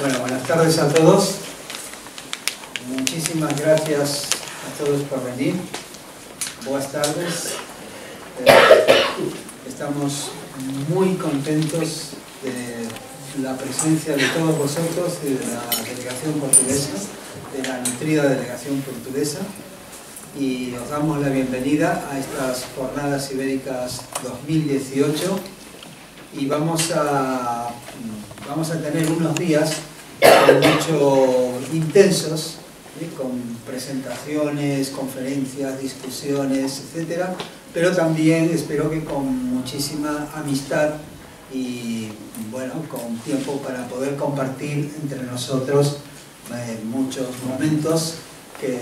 Bueno, buenas tardes a todos. Muchísimas gracias a todos por venir. Buenas tardes. Estamos muy contentos de la presencia de todos vosotros y de la delegación portuguesa, de la nutrida delegación portuguesa, y os damos la bienvenida a estas Jornadas Ibéricas 2018 y vamos a tener unos días mucho intensos, con presentaciones, conferencias, discusiones, etcétera, pero también espero que con muchísima amistad y bueno, con tiempo para poder compartir entre nosotros muchos momentos que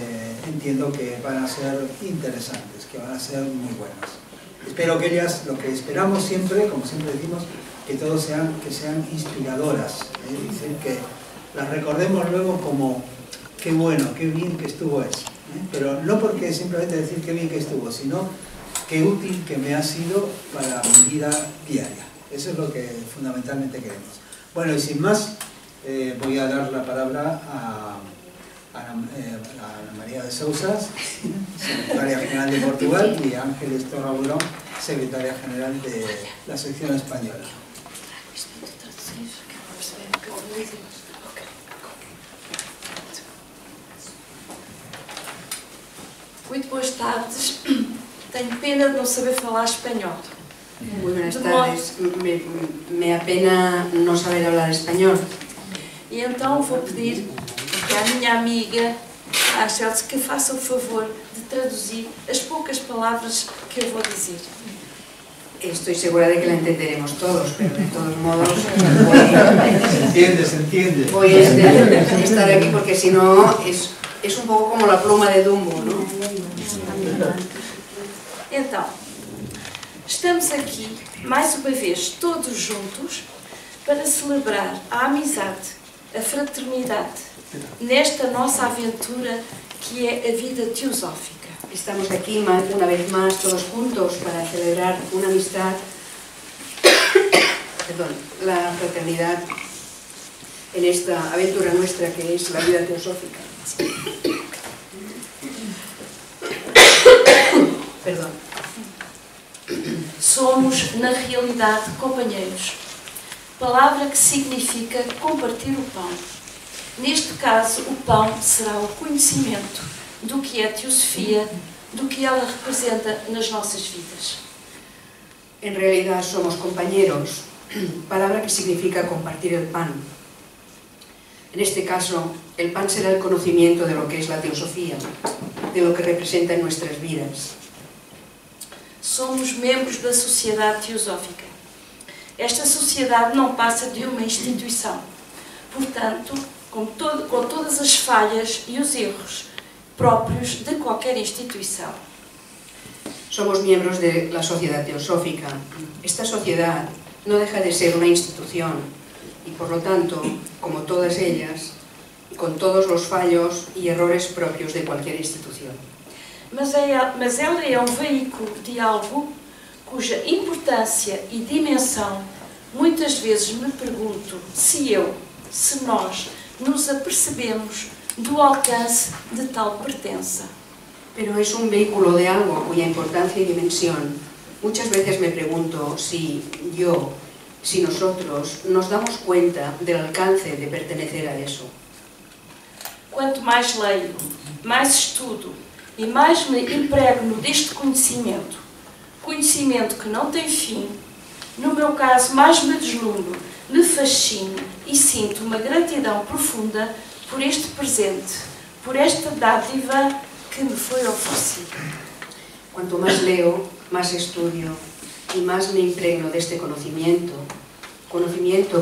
entiendo que van a ser interesantes, que van a ser muy buenos. Espero que ellas, lo que esperamos siempre, como siempre decimos, que todos sean inspiradoras, es decir, que las recordemos luego como qué bueno, qué bien que estuvo eso, pero no porque simplemente decir qué bien que estuvo, sino qué útil que me ha sido para mi vida diaria. Eso es lo que fundamentalmente queremos. Bueno, y sin más, voy a dar la palabra a Ana María de Sousa, secretaria general de Portugal, y a Ángeles Torraburón, secretaria general de la sección española. Muito boas tardes. Tenho pena de não saber falar espanhol. Muy buenas tardes. Me apena no saber hablar español. E então vou pedir à minha amiga Ángeles que faça o favor de traduzir as poucas palavras que eu vou dizer. Estoy segura de que la entenderemos todos, pero de todos modos Se entiende. voy a estar aquí porque si no es un poco como la pluma de Dumbo, ¿no? Então, estamos aqui mais uma vez todos juntos para celebrar a amizade, a fraternidade nesta nossa aventura que é a vida teosófica. Estamos aquí una vez más todos juntos para celebrar una amistad, perdón, la fraternidad en esta aventura nuestra que es la vida teosófica. Perdón. Somos, na realidade, companheiros. Palavra que significa compartilhar o pão. Neste caso, o pão será o conhecimento do que é a teosofia, do que ela representa nas nossas vidas. En realidad somos compañeros, palabra que significa compartir el pan. En este caso, el pan será el conocimiento de lo que es la teosofía, de lo que representa en nuestras vidas. Somos membros da sociedade teosófica. Esta sociedade não passa de uma instituição. Portanto, com todas as falhas e os erros próprios de qualquer instituição. Somos miembros de la sociedad teosófica. Esta sociedad no deja de ser una institución y, por lo tanto, como todas ellas, con todos los fallos y errores propios de cualquier institución. Mas ela é um veículo de algo cuja importância e dimensão muitas vezes me pergunto se nós nos apercebemos do alcance de tal pertença. Pero es un vehículo de algo cuya importancia y dimensión muchas veces me pregunto si nosotros nos damos cuenta del alcance de pertenecer a eso. Quanto mais leio, mais estudo e mais me impregno deste conhecimento que não tem fim, no meu caso mais me deslumbro, me fascino e sinto uma gratidão profunda por este presente, por esta dádiva que me foi oferecida. Cuanto más leo, más estudio y más me impregno de este conocimiento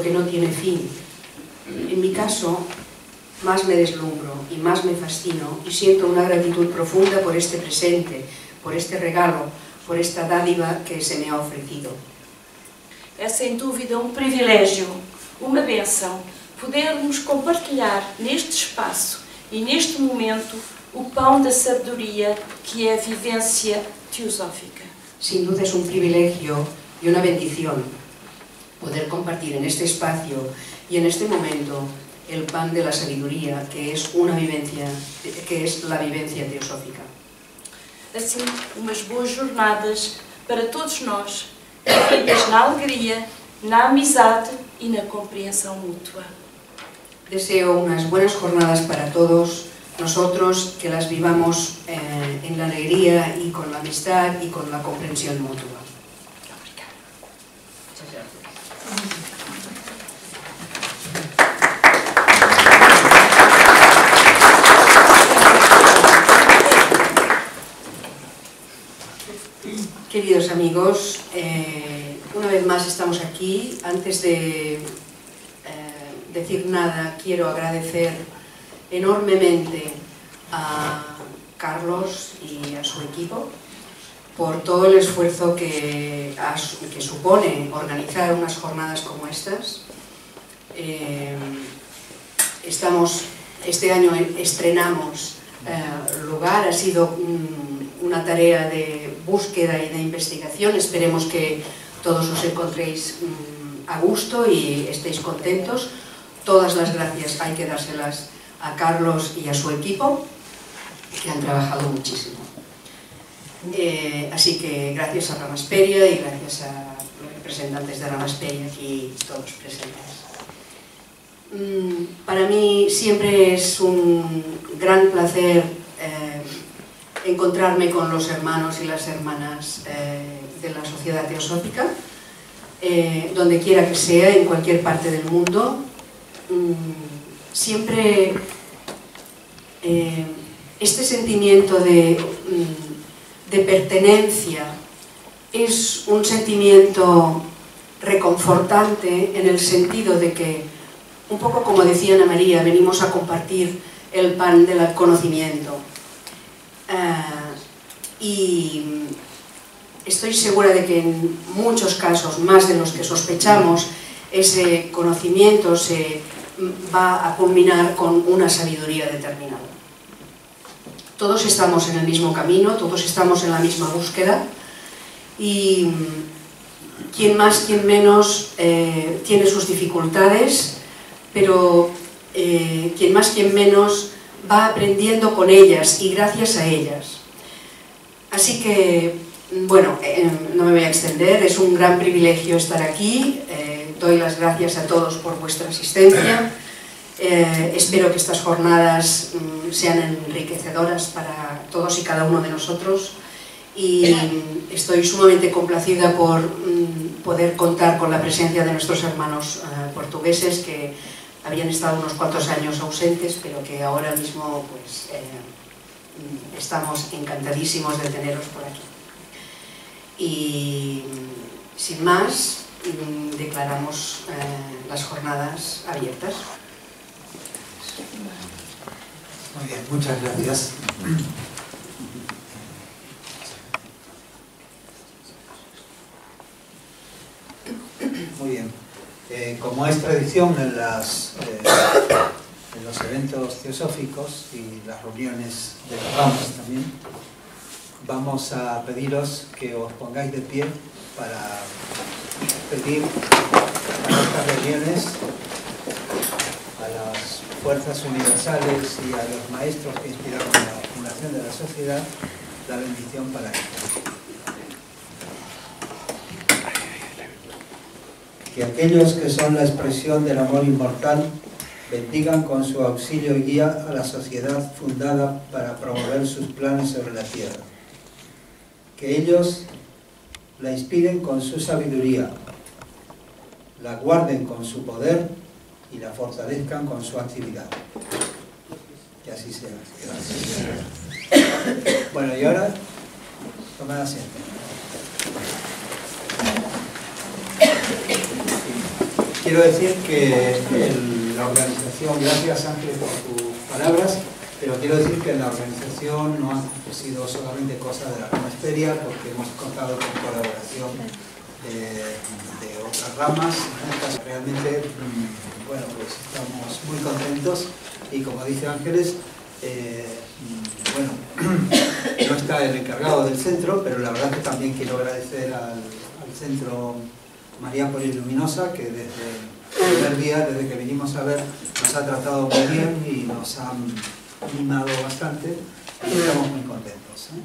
que no tiene fin. En mi caso, más me deslumbro y más me fascino y siento una gratitud profunda por este presente, por este regalo, por esta dádiva que se me ha ofrecido. É sem dúvida um privilégio, uma bênção, podermos compartilhar neste espaço e neste momento o pão da sabedoria que é a vivência teosófica. Sin duda es un privilegio y una bendición poder compartir en este espacio y en este momento el pan de la sabiduría, que es una vivencia, que es la vivencia teosófica. Assim, umas boas jornadas para todos nós, vividas na alegria, na amizade e na compreensão mútua. Deseo unas buenas jornadas para todos nosotros, que las vivamos en la alegría y con la amistad y con la comprensión mutua. Muchas gracias. Queridos amigos, una vez más estamos aquí. Antes de decir nada, quiero agradecer enormemente a Carlos y a su equipo por todo el esfuerzo que supone organizar unas jornadas como estas. Este año estrenamos lugar, ha sido una tarea de búsqueda y de investigación. Esperemos que todos os encontréis a gusto y estéis contentos. Todas las gracias hay que dárselas a Carlos y a su equipo, que han trabajado muchísimo. Así que gracias a Ramasperia y gracias a los representantes de Ramasperia aquí todos presentes. Para mí siempre es un gran placer encontrarme con los hermanos y las hermanas de la Sociedad Teosófica, donde quiera que sea, en cualquier parte del mundo. Siempre este sentimiento de pertenencia es un sentimiento reconfortante, en el sentido de que, un poco como decía Ana María, venimos a compartir el pan del conocimiento. Y estoy segura de que en muchos casos, más de los que sospechamos, ese conocimiento se va a culminar con una sabiduría determinada. Todos estamos en el mismo camino, todos estamos en la misma búsqueda, y quien más, quien menos tiene sus dificultades, pero quien más, quien menos va aprendiendo con ellas y gracias a ellas. Así que, bueno, no me voy a extender, es un gran privilegio estar aquí. Doy las gracias a todos por vuestra asistencia. Espero que estas jornadas sean enriquecedoras para todos y cada uno de nosotros, y estoy sumamente complacida por poder contar con la presencia de nuestros hermanos portugueses, que habían estado unos cuantos años ausentes, pero que ahora mismo pues, estamos encantadísimos de teneros por aquí. Y sin más, declaramos las jornadas abiertas. Muy bien, muchas gracias. Muy bien. Como es tradición en los eventos teosóficos y las reuniones de las ramas también, vamos a pediros que os pongáis de pie para pedir a estas reuniones, a las fuerzas universales y a los maestros que inspiraron la fundación de la sociedad, la bendición para ellos. Que aquellos que son la expresión del amor inmortal bendigan con su auxilio y guía a la sociedad fundada para promover sus planes sobre la tierra. Que ellos la inspiren con su sabiduría, la guarden con su poder y la fortalezcan con su actividad. Que así sea. Gracias. Bueno, y ahora, tomad asiento. Quiero decir que la organización, gracias Ángel por tus palabras, pero quiero decir que la organización no ha sido solamente cosa de la Ramasperia, porque hemos contado con colaboración de otras ramas. Realmente, bueno, pues estamos muy contentos y, como dice Ángeles, bueno, no está el encargado del centro, pero la verdad que también quiero agradecer al Centro María Poliluminosa, que desde el primer día, desde que vinimos a ver, nos ha tratado muy bien y nos ha mimado bastante y estamos muy contentos, ¿eh?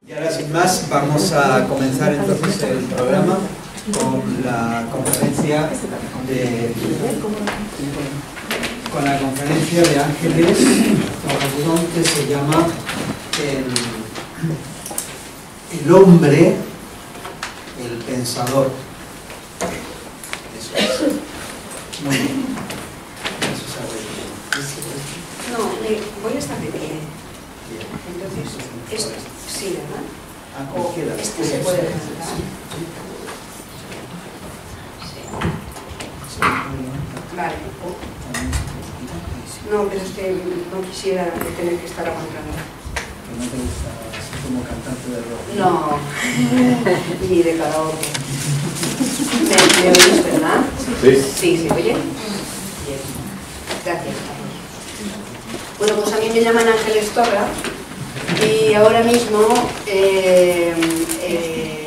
Y ahora, sin más, vamos a comenzar entonces el programa con la conferencia de Ángeles Torragudón, que se llama el hombre, el pensador. Eso es. Muy bien. Eso sabe. No, voy a estar de pie. Entonces, esto sí, ¿verdad? O este se puede levantar. Sí. Vale. No, pero es que no quisiera tener que estar aguantando. ¿Que no te gusta así como cantante de rock? No, ni de karaoke. ¿Me oís, verdad? Sí. Sí, ¿se oye? Bien. Gracias. Bueno, pues a mí me llaman Ángeles Torra y ahora mismo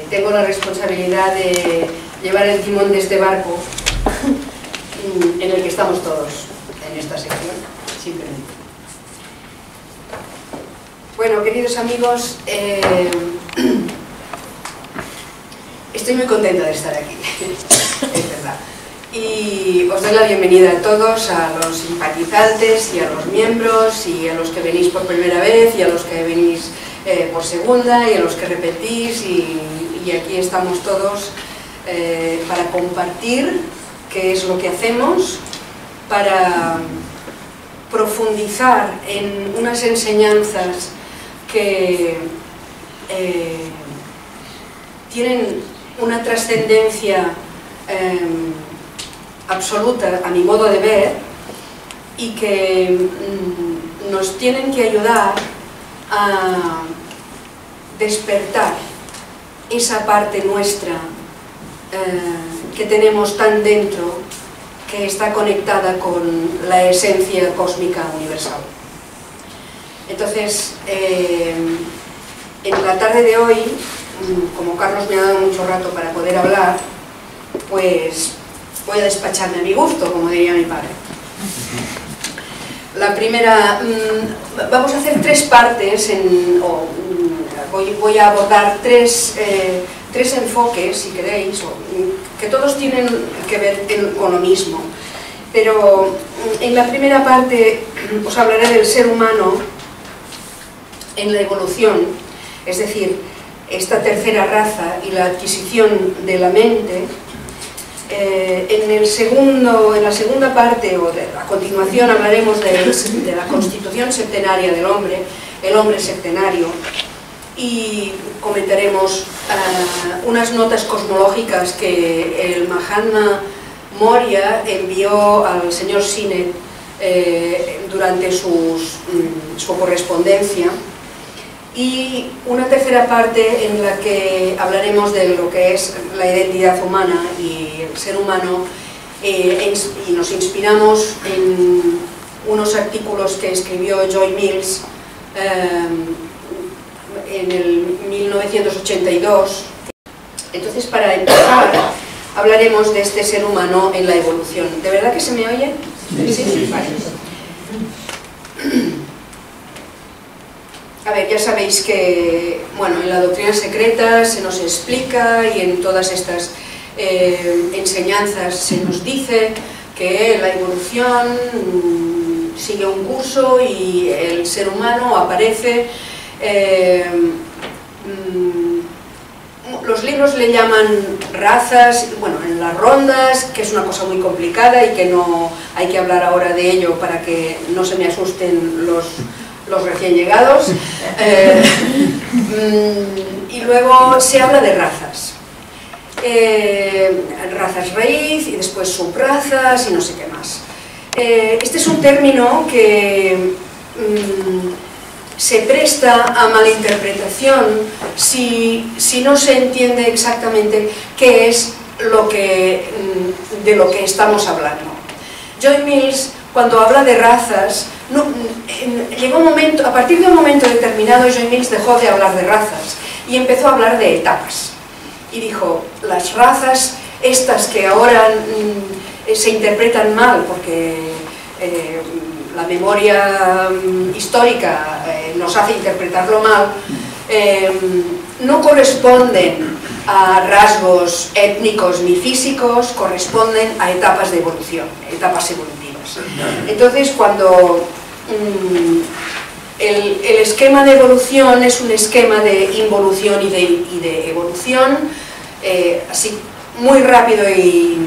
tengo la responsabilidad de llevar el timón de este barco en el que estamos todos en esta sección, simplemente. Bueno, queridos amigos, estoy muy contenta de estar aquí, es verdad. Y os doy la bienvenida a todos, a los simpatizantes y a los miembros y a los que venís por primera vez y a los que venís por segunda y a los que repetís y aquí estamos todos para compartir qué es lo que hacemos, para profundizar en unas enseñanzas que tienen una trascendencia absoluta a mi modo de ver y que nos tienen que ayudar a despertar esa parte nuestra que tenemos tan dentro, que está conectada con la esencia cósmica universal. Entonces, en la tarde de hoy, como Carlos me ha dado mucho rato para poder hablar, pues voy a despacharme a mi gusto, como diría mi padre. La primera, vamos a hacer tres partes, voy a abordar tres enfoques, si queréis, que todos tienen que ver con lo mismo. Pero en la primera parte os hablaré del ser humano en la evolución, es decir, esta tercera raza y la adquisición de la mente. En la segunda parte, o a continuación, hablaremos de la constitución septenaria del hombre, el hombre septenario, y comentaremos unas notas cosmológicas que el Mahatma Moria envió al señor Sinet durante su correspondencia, y una tercera parte en la que hablaremos de lo que es la identidad humana y el ser humano, y nos inspiramos en unos artículos que escribió Joy Mills en el 1982. Entonces, para empezar, hablaremos de este ser humano en la evolución. ¿De verdad que se me oye? Sí. Vale. A ver, ya sabéis que, bueno, en la doctrina secreta se nos explica y en todas estas enseñanzas se nos dice que la evolución sigue un curso y el ser humano aparece. Los libros le llaman razas, bueno, en las rondas, que es una cosa muy complicada y que no hay que hablar ahora de ello para que no se me asusten los recién llegados. Y luego se habla de razas. Razas raíz y después subrazas y no sé qué más. Este es un término que se presta a malinterpretación si no se entiende exactamente qué es de lo que estamos hablando. Joy Mills, cuando habla de razas, llegó un momento, a partir de un momento determinado, John Mills dejó de hablar de razas y empezó a hablar de etapas. Y dijo, las razas, estas que ahora se interpretan mal porque la memoria histórica nos hace interpretarlo mal, no corresponden a rasgos étnicos ni físicos, corresponden a etapas de evolución, etapas evolutivas. Entonces, cuando el esquema de evolución es un esquema de involución y de evolución, así muy rápido y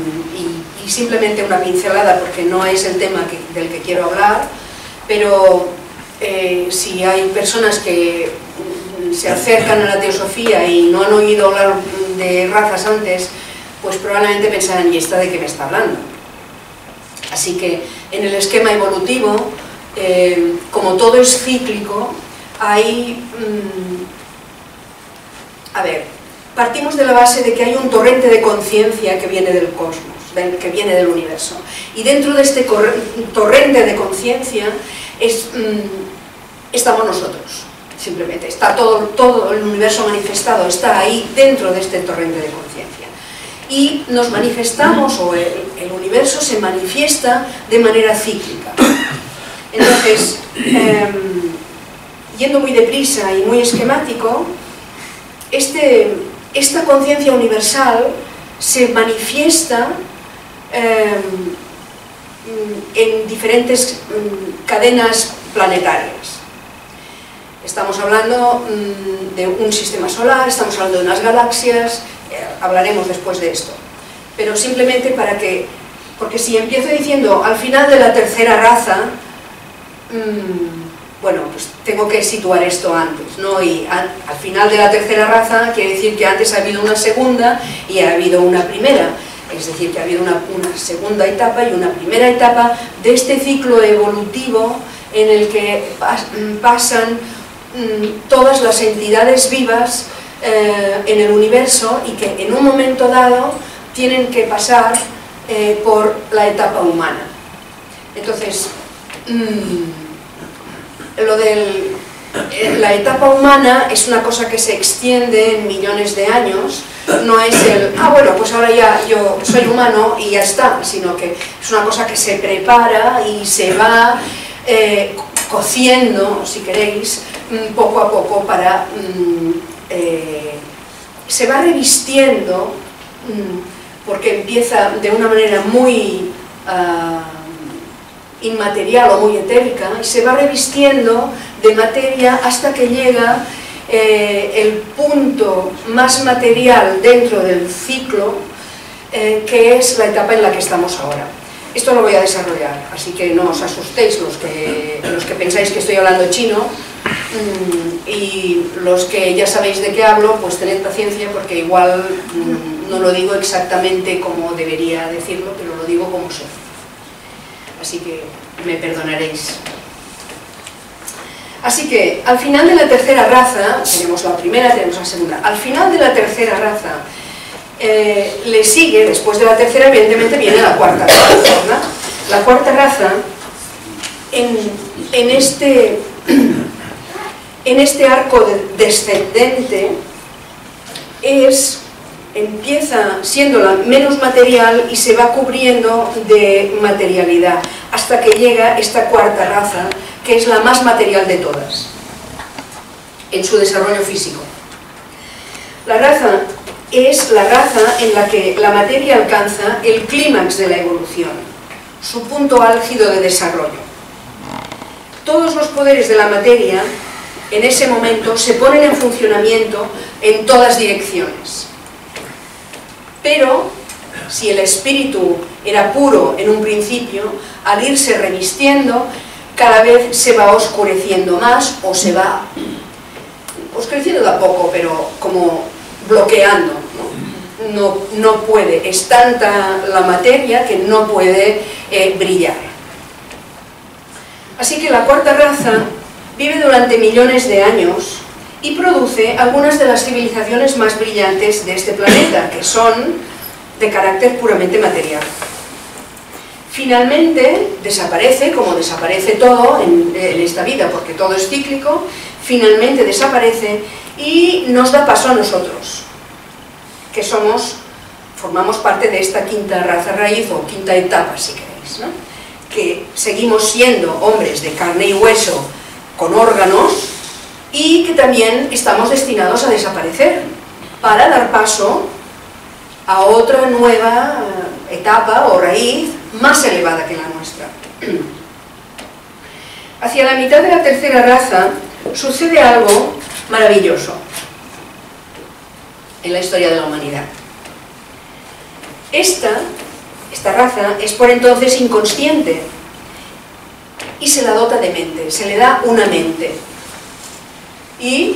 simplemente una pincelada porque no es el tema del que quiero hablar, pero si hay personas que se acercan a la teosofía y no han oído hablar de razas antes, pues probablemente pensarán, ¿y esta de qué me está hablando? Así que en el esquema evolutivo, como todo es cíclico, hay... a ver, partimos de la base de que hay un torrente de conciencia que viene del cosmos, que viene del universo. Y dentro de este torrente de conciencia estamos nosotros, simplemente. Está todo el universo manifestado, está ahí dentro de este torrente de conciencia. Y nos manifestamos, o el universo se manifiesta de manera cíclica. Entonces, yendo muy deprisa y muy esquemático, esta conciencia universal se manifiesta en diferentes cadenas planetarias. Estamos hablando de un sistema solar, estamos hablando de unas galaxias, hablaremos después de esto. Pero simplemente porque si empiezo diciendo al final de la tercera raza, bueno, pues tengo que situar esto antes, ¿no? Y al final de la tercera raza quiere decir que antes ha habido una segunda y ha habido una primera. Es decir, que ha habido una segunda etapa y una primera etapa de este ciclo evolutivo en el que pasan todas las entidades vivas en el universo y que en un momento dado tienen que pasar por la etapa humana. Entonces, la etapa humana es una cosa que se extiende en millones de años, no es bueno, pues ahora ya yo soy humano y ya está, sino que es una cosa que se prepara y se va cociendo, si queréis, poco a poco para... se va revistiendo, porque empieza de una manera muy inmaterial o muy etérica, y se va revistiendo de materia hasta que llega el punto más material dentro del ciclo, que es la etapa en la que estamos ahora. Esto lo voy a desarrollar, así que no os asustéis los que pensáis que estoy hablando chino, y los que ya sabéis de qué hablo, pues tened paciencia porque igual no lo digo exactamente como debería decirlo, pero lo digo como sé. Así que me perdonaréis. Así que al final de la tercera raza, tenemos la primera, tenemos la segunda, al final de la tercera raza le sigue, después de la tercera evidentemente viene la cuarta raza, ¿verdad? La cuarta raza en este arco descendente empieza siendo la menos material y se va cubriendo de materialidad hasta que llega esta cuarta raza, que es la más material de todas en su desarrollo físico. La raza es la raza en la que la materia alcanza el clímax de la evolución, su punto álgido de desarrollo. Todos los poderes de la materia en ese momento se ponen en funcionamiento en todas direcciones. Pero si el espíritu era puro en un principio, al irse revistiendo, cada vez se va oscureciendo más o se va oscureciendo de a poco, pero como bloqueando, ¿no? No puede, es tanta la materia que no puede brillar. Así que la cuarta raza vive durante millones de años y produce algunas de las civilizaciones más brillantes de este planeta, que son de carácter puramente material. finalmente desaparece, como desaparece todo en esta vida, porque todo es cíclico, finalmente desaparece y nos da paso a nosotros, que formamos parte de esta quinta raza raíz o quinta etapa, si queréis, ¿no? Que seguimos siendo hombres de carne y hueso con órganos y que también estamos destinados a desaparecer para dar paso a otra nueva etapa o raíz más elevada que la nuestra. Hacia la mitad de la tercera raza sucede algo maravilloso en la historia de la humanidad. Esta raza es por entonces inconsciente y se la dota de mente, se le da una mente. Y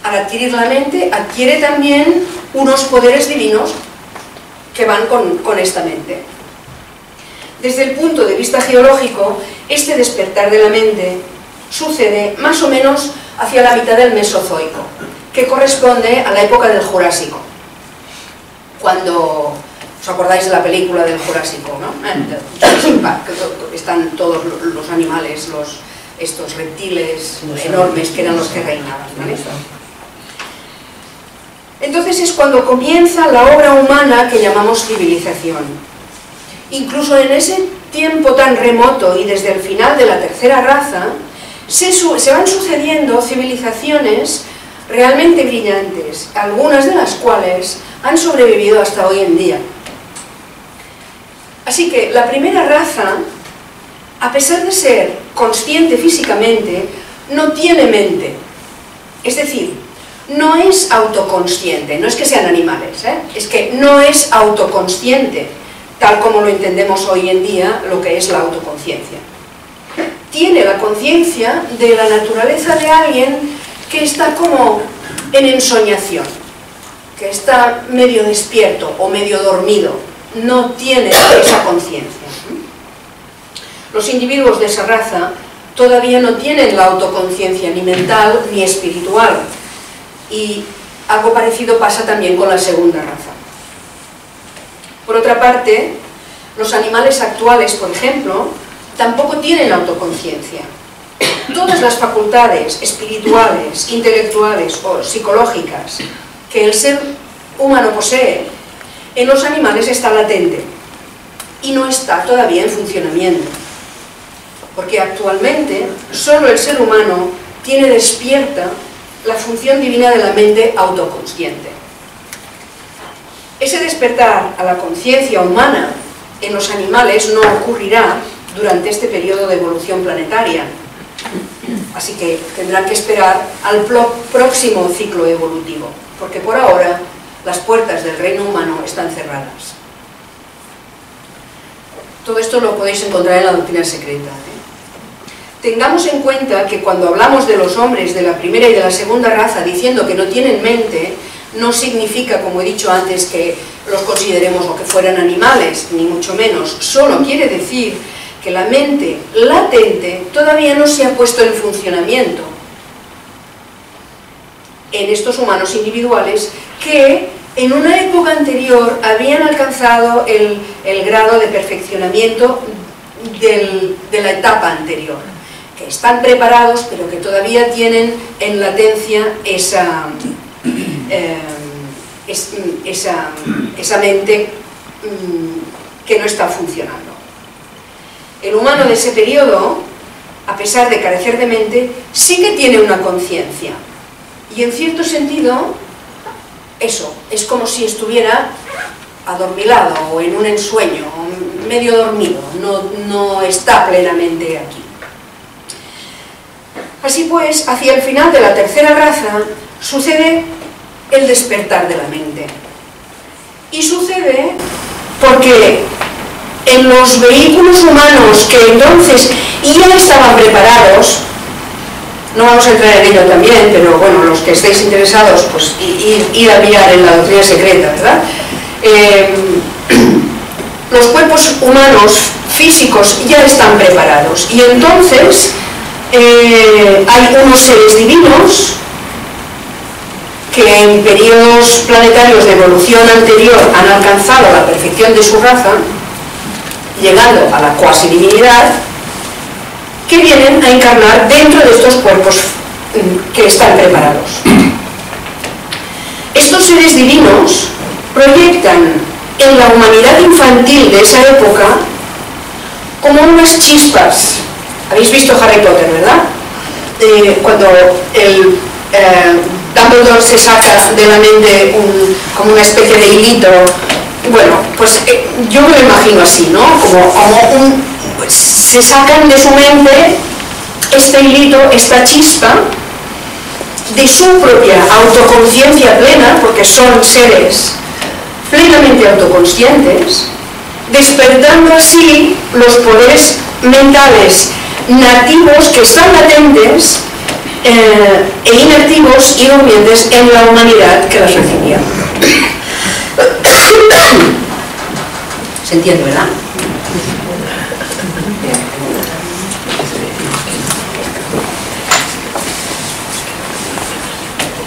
al adquirir la mente, adquiere también unos poderes divinos que van con esta mente. Desde el punto de vista geológico, este despertar de la mente sucede más o menos hacia la mitad del Mesozoico, que corresponde a la época del Jurásico. Cuando os acordáis de la película del Jurásico, ¿no? Están todos los animales, estos reptiles enormes que eran los que reinaban, ¿vale? Entonces es cuando comienza la obra humana que llamamos civilización. Incluso en ese tiempo tan remoto y desde el final de la tercera raza, se van sucediendo civilizaciones realmente brillantes, algunas de las cuales han sobrevivido hasta hoy en día. Así que la primera raza, a pesar de ser consciente físicamente, no tiene mente. Es decir, no es autoconsciente, no es que sean animales, es que no es autoconsciente, tal como lo entendemos hoy en día lo que es la autoconciencia. Tiene la conciencia de la naturaleza de alguien que está como en ensoñación, que está medio despierto o medio dormido, no tiene esa conciencia. Los individuos de esa raza todavía no tienen la autoconciencia ni mental ni espiritual, y algo parecido pasa también con la segunda raza. Por otra parte, los animales actuales, por ejemplo, tampoco tienen autoconciencia. Todas las facultades espirituales, intelectuales o psicológicas que el ser humano posee, en los animales está latente y no está todavía en funcionamiento. Porque actualmente solo el ser humano tiene despierta la función divina de la mente autoconsciente. Ese despertar a la conciencia humana en los animales no ocurrirá durante este periodo de evolución planetaria. Así que tendrán que esperar al próximo ciclo evolutivo, porque por ahora las puertas del reino humano están cerradas. Todo esto lo podéis encontrar en la doctrina secreta. Tengamos en cuenta que cuando hablamos de los hombres de la primera y de la segunda raza diciendo que no tienen mente, no significa, como he dicho antes, que los consideremos o que fueran animales, ni mucho menos. Solo quiere decir que la mente latente todavía no se ha puesto en funcionamiento en estos humanos individuales que en una época anterior habían alcanzado el grado de perfeccionamiento de la etapa anterior, que están preparados pero que todavía tienen en latencia esa mente que no está funcionando. El humano de ese periodo, a pesar de carecer de mente, sí que tiene una conciencia. Y en cierto sentido, eso, es como si estuviera adormilado o en un ensueño, medio dormido, no está plenamente aquí. Así pues, hacia el final de la tercera raza, sucede el despertar de la mente. Y sucede porque en los vehículos humanos que entonces ya estaban preparados, no vamos a entrar en ello también, pero bueno, los que estéis interesados, pues ir a mirar en la doctrina secreta, ¿verdad? Los cuerpos humanos físicos ya están preparados y entonces hay unos seres divinos que en periodos planetarios de evolución anterior han alcanzado la perfección de su raza llegando a la cuasi divinidad, que vienen a encarnar dentro de estos cuerpos que están preparados. Estos seres divinos proyectan en la humanidad infantil de esa época como unas chispas. Habéis visto Harry Potter, ¿verdad? Cuando el Dumbledore se saca de la mente como una especie de hilito. Bueno, pues yo me lo imagino así, ¿no? Se sacan de su mente este hilito, esta chispa de su propia autoconciencia plena, porque son seres plenamente autoconscientes, despertando así los poderes mentales nativos que están latentes e inactivos y durmientes en la humanidad que las recibía. ¿Se entiende, verdad?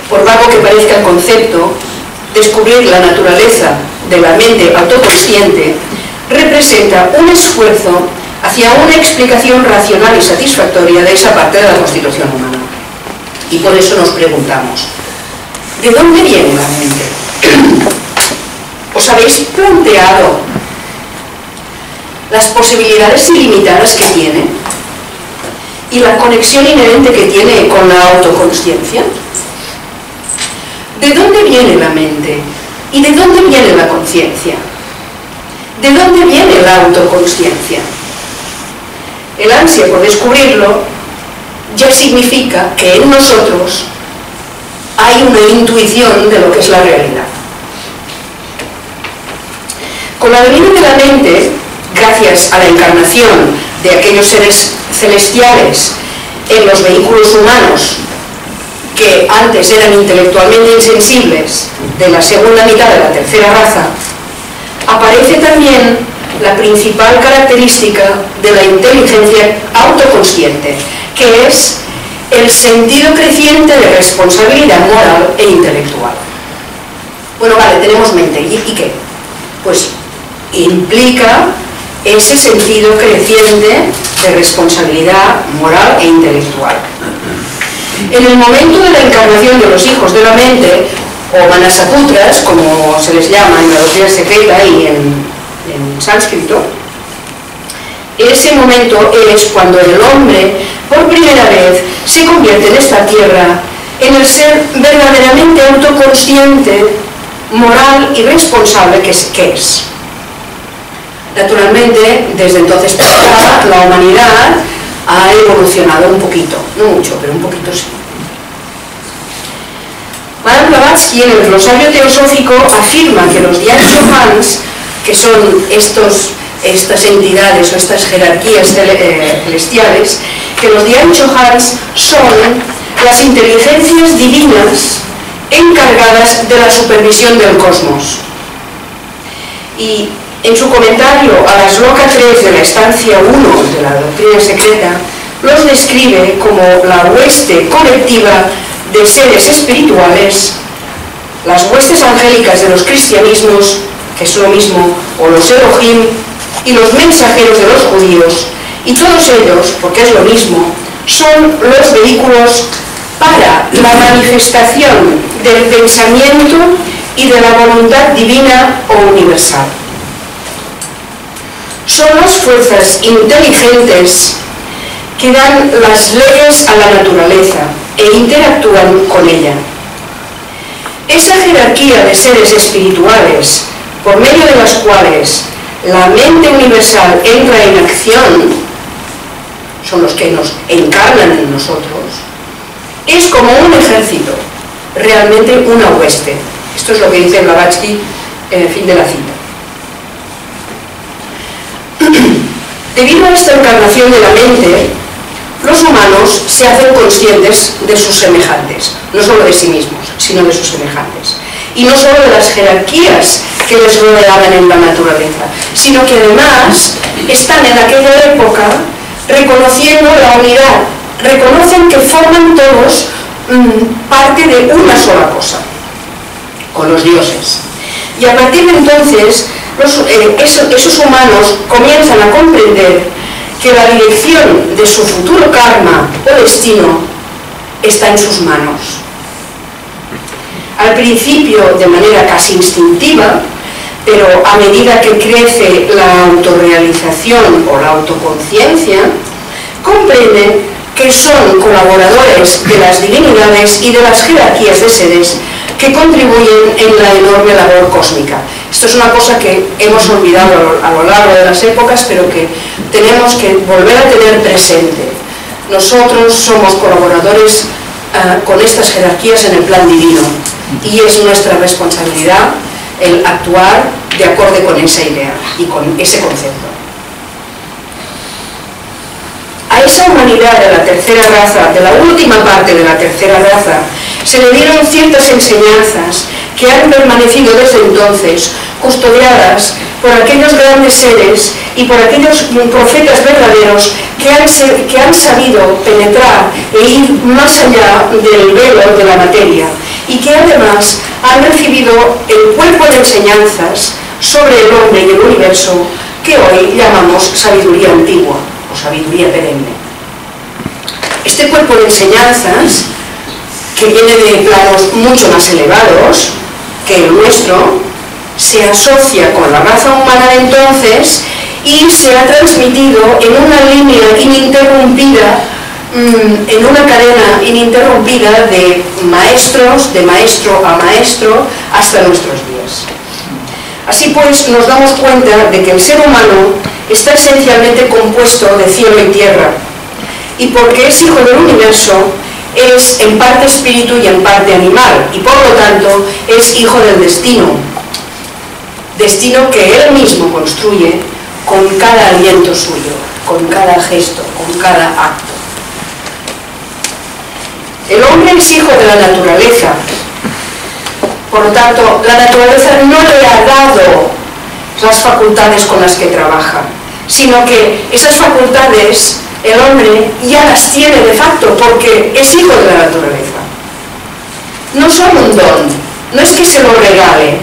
Por vago que parezca el concepto, descubrir la naturaleza de la mente autoconsciente representa un esfuerzo hacia una explicación racional y satisfactoria de esa parte de la constitución humana. Y por eso nos preguntamos, ¿de dónde viene la mente? ¿Os habéis planteado las posibilidades ilimitadas que tiene y la conexión inherente que tiene con la autoconsciencia? ¿De dónde viene la mente? ¿Y de dónde viene la conciencia? ¿De dónde viene la autoconsciencia? El ansia por descubrirlo ya significa que en nosotros hay una intuición de lo que es la realidad. Con la venida de la mente, gracias a la encarnación de aquellos seres celestiales en los vehículos humanos que antes eran intelectualmente insensibles, de la segunda mitad de la tercera raza, aparece también la principal característica de la inteligencia autoconsciente, que es el sentido creciente de responsabilidad moral e intelectual. Bueno, vale, tenemos mente, ¿y qué? Pues implica ese sentido creciente de responsabilidad moral e intelectual. En el momento de la encarnación de los hijos de la mente, o manasaputras, como se les llama en la doctrina secreta y en sánscrito, ese momento es cuando el hombre, por primera vez, se convierte en esta tierra en el ser verdaderamente autoconsciente, moral y responsable que es. Naturalmente, desde entonces para acá, la humanidad ha evolucionado un poquito, no mucho, pero un poquito sí. Madame Blavatsky, en el glosario teosófico, afirma que los Dian-Chohans, que son estas entidades o estas jerarquías celestiales, que los Dian-Chohans son las inteligencias divinas encargadas de la supervisión del cosmos. Y en su comentario a la Shloka 3 de la estancia 1 de la doctrina secreta, los describe como la hueste colectiva de seres espirituales, las huestes angélicas de los cristianismos, que es lo mismo, o los Elohim, y los mensajeros de los judíos, y todos ellos, porque es lo mismo, son los vehículos para la manifestación del pensamiento y de la voluntad divina o universal. Son las fuerzas inteligentes que dan las leyes a la naturaleza e interactúan con ella. Esa jerarquía de seres espirituales, por medio de las cuales la mente universal entra en acción, son los que nos encarnan en nosotros, es como un ejército, realmente una hueste. Esto es lo que dice Blavatsky en el fin de la cita. Debido a esta encarnación de la mente, los humanos se hacen conscientes de sus semejantes, no solo de sí mismos, sino de sus semejantes. Y no solo de las jerarquías que les rodeaban en la naturaleza, sino que además están en aquella época reconociendo la unidad, reconocen que forman todos parte de una sola cosa, con los dioses. Y a partir de entonces esos humanos comienzan a comprender que la dirección de su futuro karma o destino está en sus manos. Al principio, de manera casi instintiva, pero a medida que crece la autorrealización o la autoconciencia, comprenden que son colaboradores de las divinidades y de las jerarquías de seres que contribuyen en la enorme labor cósmica. Esto es una cosa que hemos olvidado a lo largo de las épocas, pero que tenemos que volver a tener presente. Nosotros somos colaboradores con estas jerarquías en el plan divino, y es nuestra responsabilidad el actuar de acorde con esa idea y con ese concepto. A esa humanidad de la tercera raza, de la última parte de la tercera raza, se le dieron ciertas enseñanzas que han permanecido desde entonces custodiadas por aquellos grandes seres y por aquellos profetas verdaderos que han sabido penetrar e ir más allá del velo de la materia, y que además han recibido el cuerpo de enseñanzas sobre el hombre y el universo que hoy llamamos sabiduría antigua o sabiduría perenne. Este cuerpo de enseñanzas, que viene de planos mucho más elevados que el nuestro, se asocia con la raza humana de entonces y se ha transmitido en una línea ininterrumpida, en una cadena ininterrumpida de maestros, de maestro a maestro, hasta nuestros días. Así pues, nos damos cuenta de que el ser humano está esencialmente compuesto de cielo y tierra, y porque es hijo del universo, es en parte espíritu y en parte animal, y por lo tanto es hijo del destino, destino que él mismo construye con cada aliento suyo, con cada gesto, con cada acto. El hombre es hijo de la naturaleza, por lo tanto la naturaleza no le ha dado las facultades con las que trabaja, sino que esas facultades el hombre ya las tiene de facto porque es hijo de la naturaleza. No son un don, no es que se lo regale,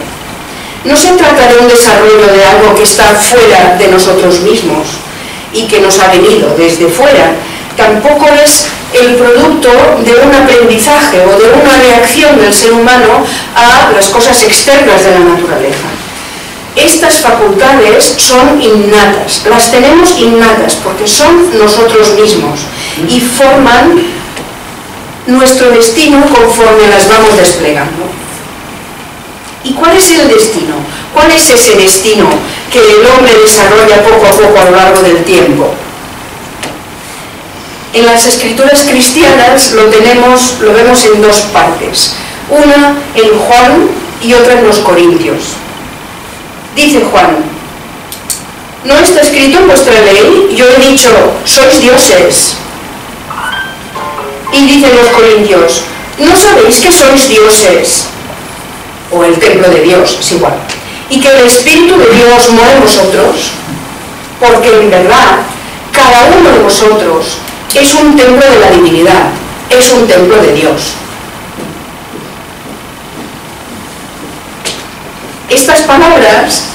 no se trata de un desarrollo de algo que está fuera de nosotros mismos y que nos ha venido desde fuera, tampoco es el producto de un aprendizaje o de una reacción del ser humano a las cosas externas de la naturaleza. Estas facultades son innatas, las tenemos innatas porque son nosotros mismos y forman nuestro destino conforme las vamos desplegando. ¿Y cuál es el destino? ¿Cuál es ese destino que el hombre desarrolla poco a poco a lo largo del tiempo? En las escrituras cristianas lo vemos en dos partes, una en Juan y otra en los Corintios. Dice Juan: ¿no está escrito en vuestra ley? Yo he dicho, sois dioses. Y dicen los Corintios: ¿no sabéis que sois dioses? O el templo de Dios, es igual. Y que el Espíritu de Dios mora en vosotros, porque en verdad cada uno de vosotros es un templo de la divinidad, es un templo de Dios. Estas palabras,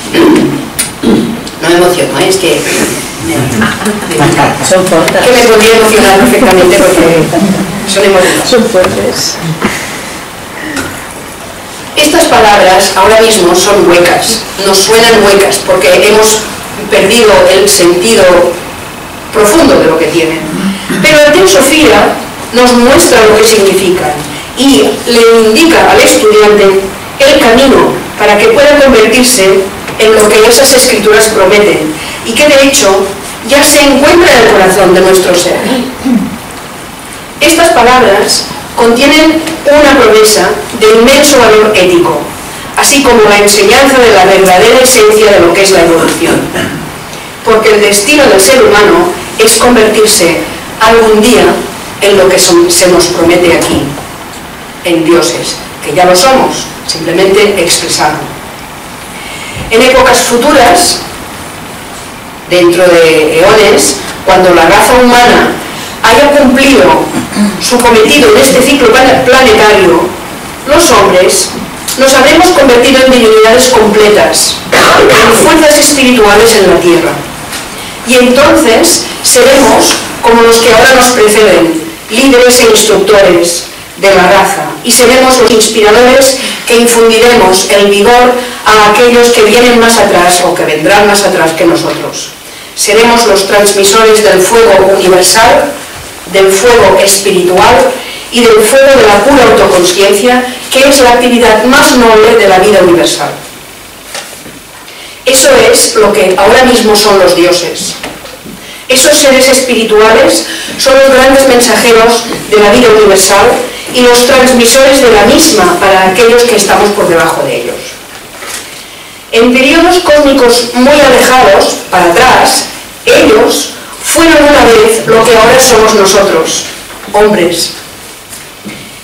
no me emociono, es que son fuertes. Que me podría emocionar perfectamente porque son emociones. Son fuertes. Estas palabras ahora mismo son huecas, nos suenan huecas porque hemos perdido el sentido profundo de lo que tienen. Pero la teosofía nos muestra lo que significan y le indica al estudiante el camino para que pueda convertirse en lo que esas escrituras prometen y que de hecho ya se encuentra en el corazón de nuestro ser. Estas palabras contienen una promesa de inmenso valor ético, así como la enseñanza de la verdadera esencia de lo que es la evolución. Porque el destino del ser humano es convertirse algún día en lo que se nos promete aquí, en dioses, que ya lo somos, simplemente expresarlo. En épocas futuras, dentro de eones, cuando la raza humana haya cumplido su cometido en este ciclo planetario, los hombres nos habremos convertido en divinidades completas, en fuerzas espirituales en la tierra. Y entonces seremos como los que ahora nos preceden, líderes e instructores de la raza, y seremos los inspiradores que infundiremos el vigor a aquellos que vienen más atrás o que vendrán más atrás que nosotros. Seremos los transmisores del fuego universal, del fuego espiritual y del fuego de la pura autoconsciencia, que es la actividad más noble de la vida universal. Eso es lo que ahora mismo son los dioses. Esos seres espirituales son los grandes mensajeros de la vida universal y los transmisores de la misma para aquellos que estamos por debajo de ellos. En periodos cósmicos muy alejados, para atrás, ellos fueron una vez lo que ahora somos nosotros, hombres.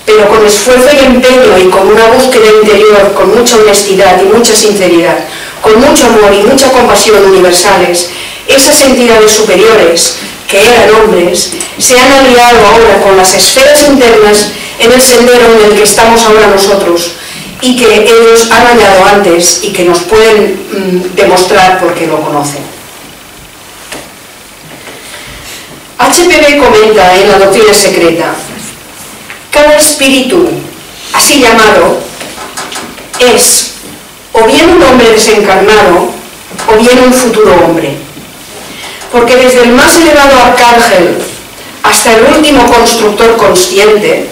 Pero con esfuerzo y empeño y con una búsqueda interior, con mucha honestidad y mucha sinceridad, con mucho amor y mucha compasión universales, esas entidades superiores, que eran hombres, se han aliado ahora con las esferas internas en el sendero en el que estamos ahora nosotros, y que ellos han hallado antes y que nos pueden demostrar porque lo conocen. HPB comenta en la doctrina secreta: cada espíritu, así llamado, es o bien un hombre desencarnado o bien un futuro hombre. Porque desde el más elevado arcángel hasta el último constructor consciente,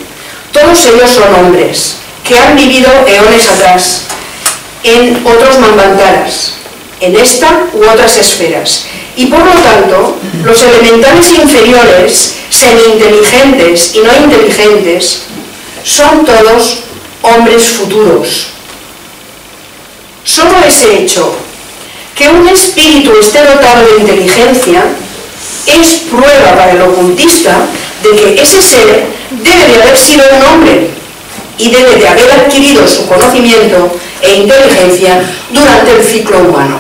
todos ellos son hombres que han vivido eones atrás, en otros manvantaras, en esta u otras esferas. Y por lo tanto, los elementales inferiores, semi-inteligentes y no inteligentes, son todos hombres futuros. Solo ese hecho, que un espíritu esté dotado de inteligencia, es prueba para el ocultista de que ese ser debe de haber sido un hombre y debe de haber adquirido su conocimiento e inteligencia durante el ciclo humano.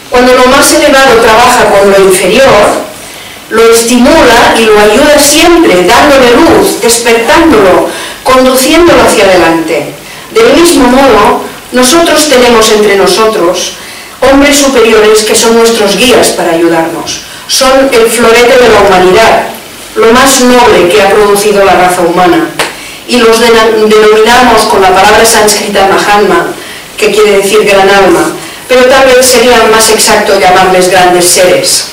Cuando lo más elevado trabaja con lo inferior, lo estimula y lo ayuda siempre, dándole luz, despertándolo, conduciéndolo hacia adelante. Del mismo modo, nosotros tenemos entre nosotros hombres superiores que son nuestros guías para ayudarnos. Son el florete de la humanidad, lo más noble que ha producido la raza humana. Y los denominamos con la palabra sánscrita Mahatma, que quiere decir gran alma, pero tal vez sería más exacto llamarles grandes seres.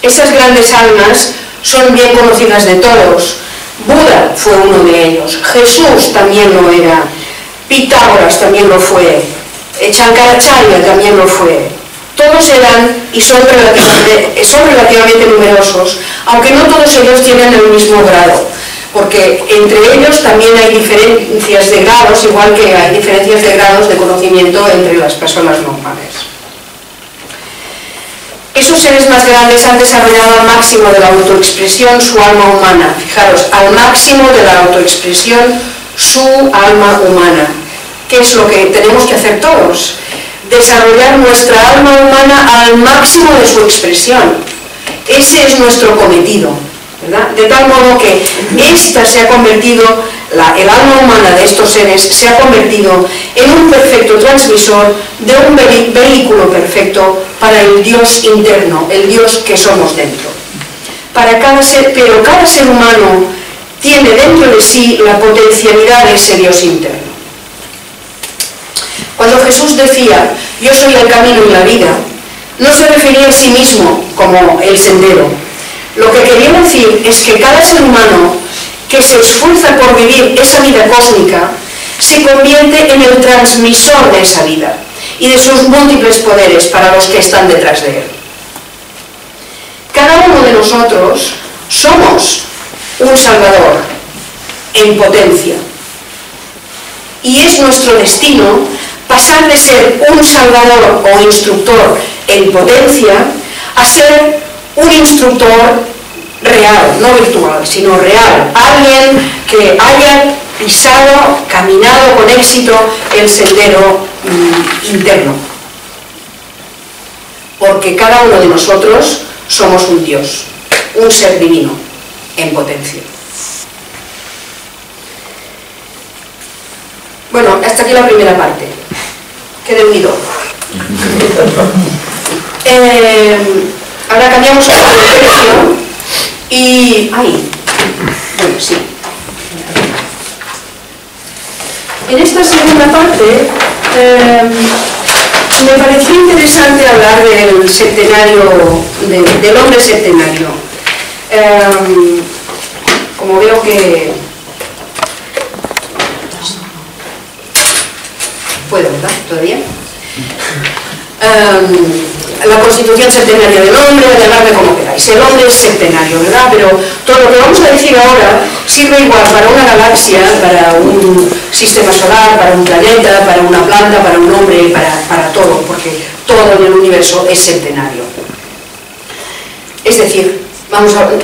Esas grandes almas son bien conocidas de todos. Buda fue uno de ellos, Jesús también lo era, Pitágoras también lo fue, Shankaracharya también lo fue. Todos eran y son relativamente numerosos, aunque no todos ellos tienen el mismo grado, porque entre ellos también hay diferencias de grados, igual que hay diferencias de grados de conocimiento entre las personas normales. Esos seres más grandes han desarrollado al máximo de la autoexpresión su alma humana. Fijaros, al máximo de la autoexpresión su alma humana. ¿Qué es lo que tenemos que hacer todos? Desarrollar nuestra alma humana al máximo de su expresión. Ese es nuestro cometido, ¿verdad? De tal modo que esta se ha convertido, el alma humana de estos seres se ha convertido en un perfecto transmisor de un vehículo perfecto para el Dios interno, el Dios que somos dentro. Pero cada ser humano tiene dentro de sí la potencialidad de ese Dios interno. Cuando Jesús decía, yo soy el camino y la vida, no se refería a sí mismo como el sendero. Lo que quería decir es que cada ser humano que se esfuerza por vivir esa vida cósmica se convierte en el transmisor de esa vida y de sus múltiples poderes para los que están detrás de él. Cada uno de nosotros somos un Salvador en potencia y es nuestro destino pasar de ser un Salvador o instructor en potencia a ser un instructor real, no virtual, sino real, alguien que haya pisado, caminado con éxito el sendero interno, porque cada uno de nosotros somos un Dios, un ser divino en potencia. Bueno, hasta aquí la primera parte. Quedé unido. Ahora cambiamos de dirección y... ¡Ay! Bueno, sí. En esta segunda parte me pareció interesante hablar del centenario, del hombre centenario. Como veo que... ¿Puedo, verdad? ¿Todavía? La constitución centenaria del hombre, llamarme como queráis. El hombre es centenario, ¿verdad? Pero todo lo que vamos a decir ahora sirve igual para una galaxia, para un sistema solar, para un planeta, para una planta, para un hombre, para todo, porque todo en el universo es centenario. Es decir,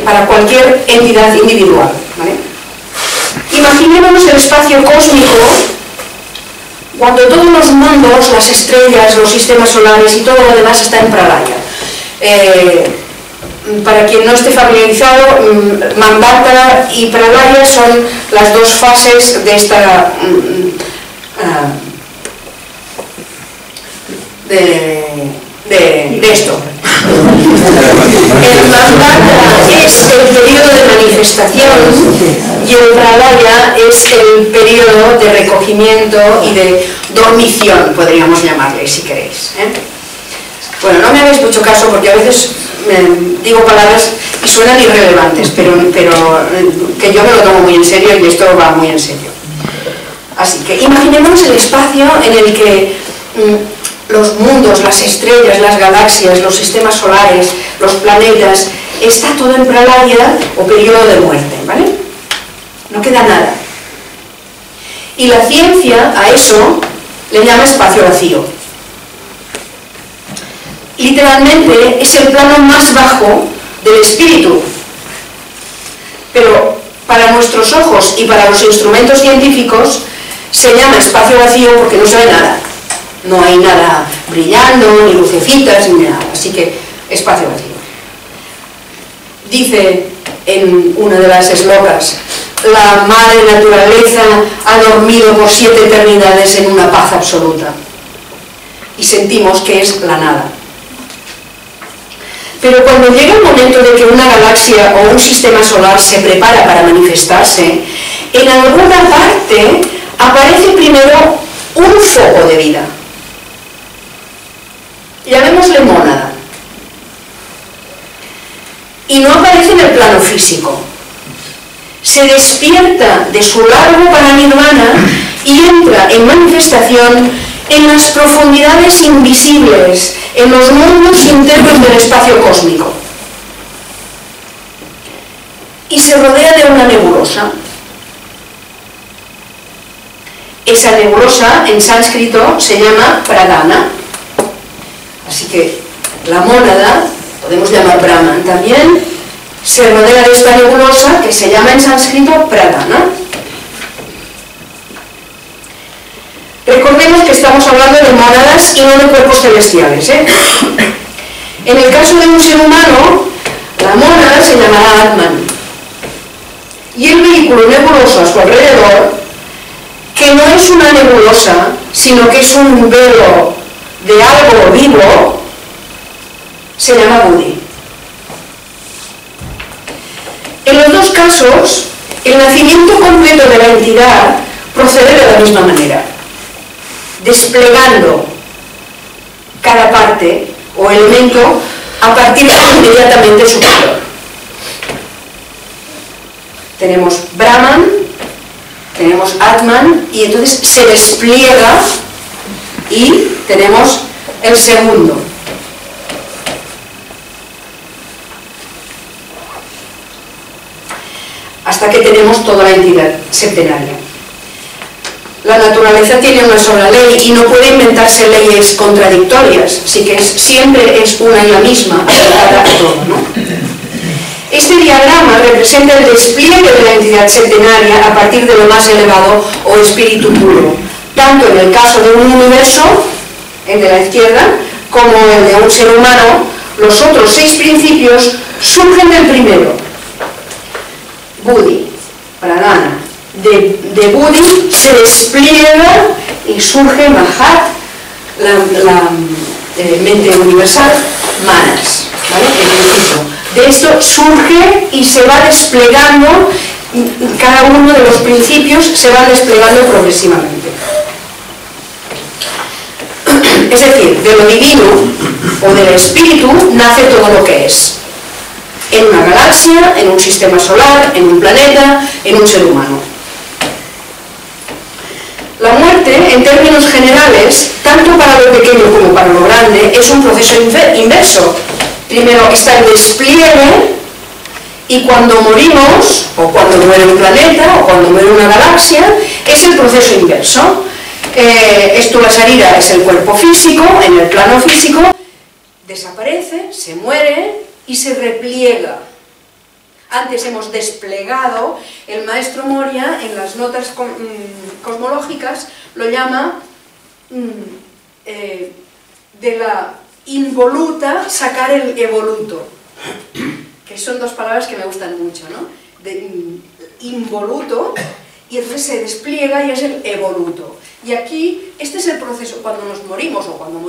para cualquier entidad individual, ¿vale? Imaginémonos el espacio cósmico cuando todos los mundos, las estrellas, los sistemas solares y todo lo demás está en Pralaya. Para quien no esté familiarizado, Manvantara y Pralaya son las dos fases de esta de esto. El Manvantara es el periodo de manifestación y el Pralaya es el periodo de recogimiento y de dormición, podríamos llamarle, si queréis. Bueno, no me hagáis mucho caso porque a veces digo palabras y suenan irrelevantes, pero que yo me lo tomo muy en serio y esto va muy en serio. Así que imaginemos el espacio en el que los mundos, las estrellas, las galaxias, los sistemas solares, los planetas, está todo en Pralaya o periodo de muerte, ¿vale? No queda nada. Y la ciencia a eso le llama espacio vacío. Literalmente es el plano más bajo del espíritu. Pero para nuestros ojos y para los instrumentos científicos se llama espacio vacío porque no se ve nada. No hay nada brillando, ni lucecitas, ni nada. Así que, espacio vacío. Dice en una de las eslocas, la madre naturaleza ha dormido por 7 eternidades en una paz absoluta. Y sentimos que es la nada. Pero cuando llega el momento de que una galaxia o un sistema solar se prepara para manifestarse, en alguna parte aparece primero un foco de vida. Llamémosle mónada. Y no aparece en el plano físico. Se despierta de su largo paranirvana y entra en manifestación en las profundidades invisibles, en los mundos internos del espacio cósmico. Y se rodea de una nebulosa. Esa nebulosa en sánscrito se llama pradana. Así que la mónada, podemos llamar Brahman también, se rodea de esta nebulosa que se llama en sánscrito pradana. Recordemos que estamos hablando de mónadas y no de cuerpos celestiales, ¿eh? En el caso de un ser humano, la mónada se llamará Atman. Y el vehículo nebuloso a su alrededor, que no es una nebulosa, sino que es un velo de algo vivo, se llama Buddhi. En los dos casos, el nacimiento completo de la entidad procede de la misma manera, desplegando cada parte o elemento a partir de inmediatamente superior. Tenemos Brahman, tenemos Atman, y entonces se despliega y tenemos el segundo. Hasta que tenemos toda la entidad septenaria. La naturaleza tiene una sola ley y no puede inventarse leyes contradictorias, así que siempre es una y la misma aplicada a todo, ¿no? Este diagrama representa el despliegue de la entidad septenaria a partir de lo más elevado o espíritu puro, tanto en el caso de un universo, el de la izquierda, como el de un ser humano. Los otros 6 principios surgen del primero. Buddhi, pradana, de Buddhi se despliega y surge Mahat, la mente universal, Manas, ¿vale? El principio. De esto surge y se va desplegando, cada uno de los principios se va desplegando progresivamente. Es decir, de lo divino o del espíritu nace todo lo que es. En una galaxia, en un sistema solar, en un planeta, en un ser humano. La muerte, en términos generales, tanto para lo pequeño como para lo grande, es un proceso inverso. Primero está el despliegue, y cuando morimos, o cuando muere un planeta, o cuando muere una galaxia, es el proceso inverso. Stula Sarira es el cuerpo físico, en el plano físico, desaparece, se muere y se repliega. Antes hemos desplegado, el maestro Moria en las notas cosmológicas lo llama de la involuta sacar el evoluto, que son dos palabras que me gustan mucho, ¿no? De involuto, y entonces se despliega y es el evoluto. Y aquí, este es el proceso, cuando nos morimos, o cuando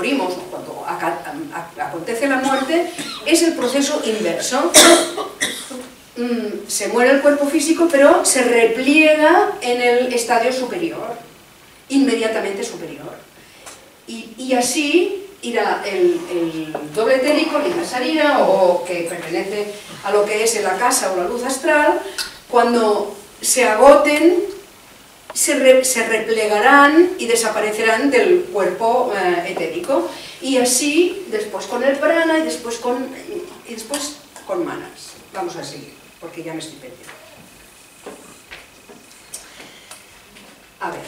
acontece la muerte, es el proceso inverso. Se muere el cuerpo físico, pero se repliega en el estadio superior, inmediatamente superior. Y así irá el doble etérico, Lila Sarira, o que pertenece a lo que es el akasa o la luz astral, cuando se agoten, se replegarán y desaparecerán del cuerpo etérico, y así después con el prana y después con manas. Vamos a seguir, porque ya me estoy perdiendo. A ver.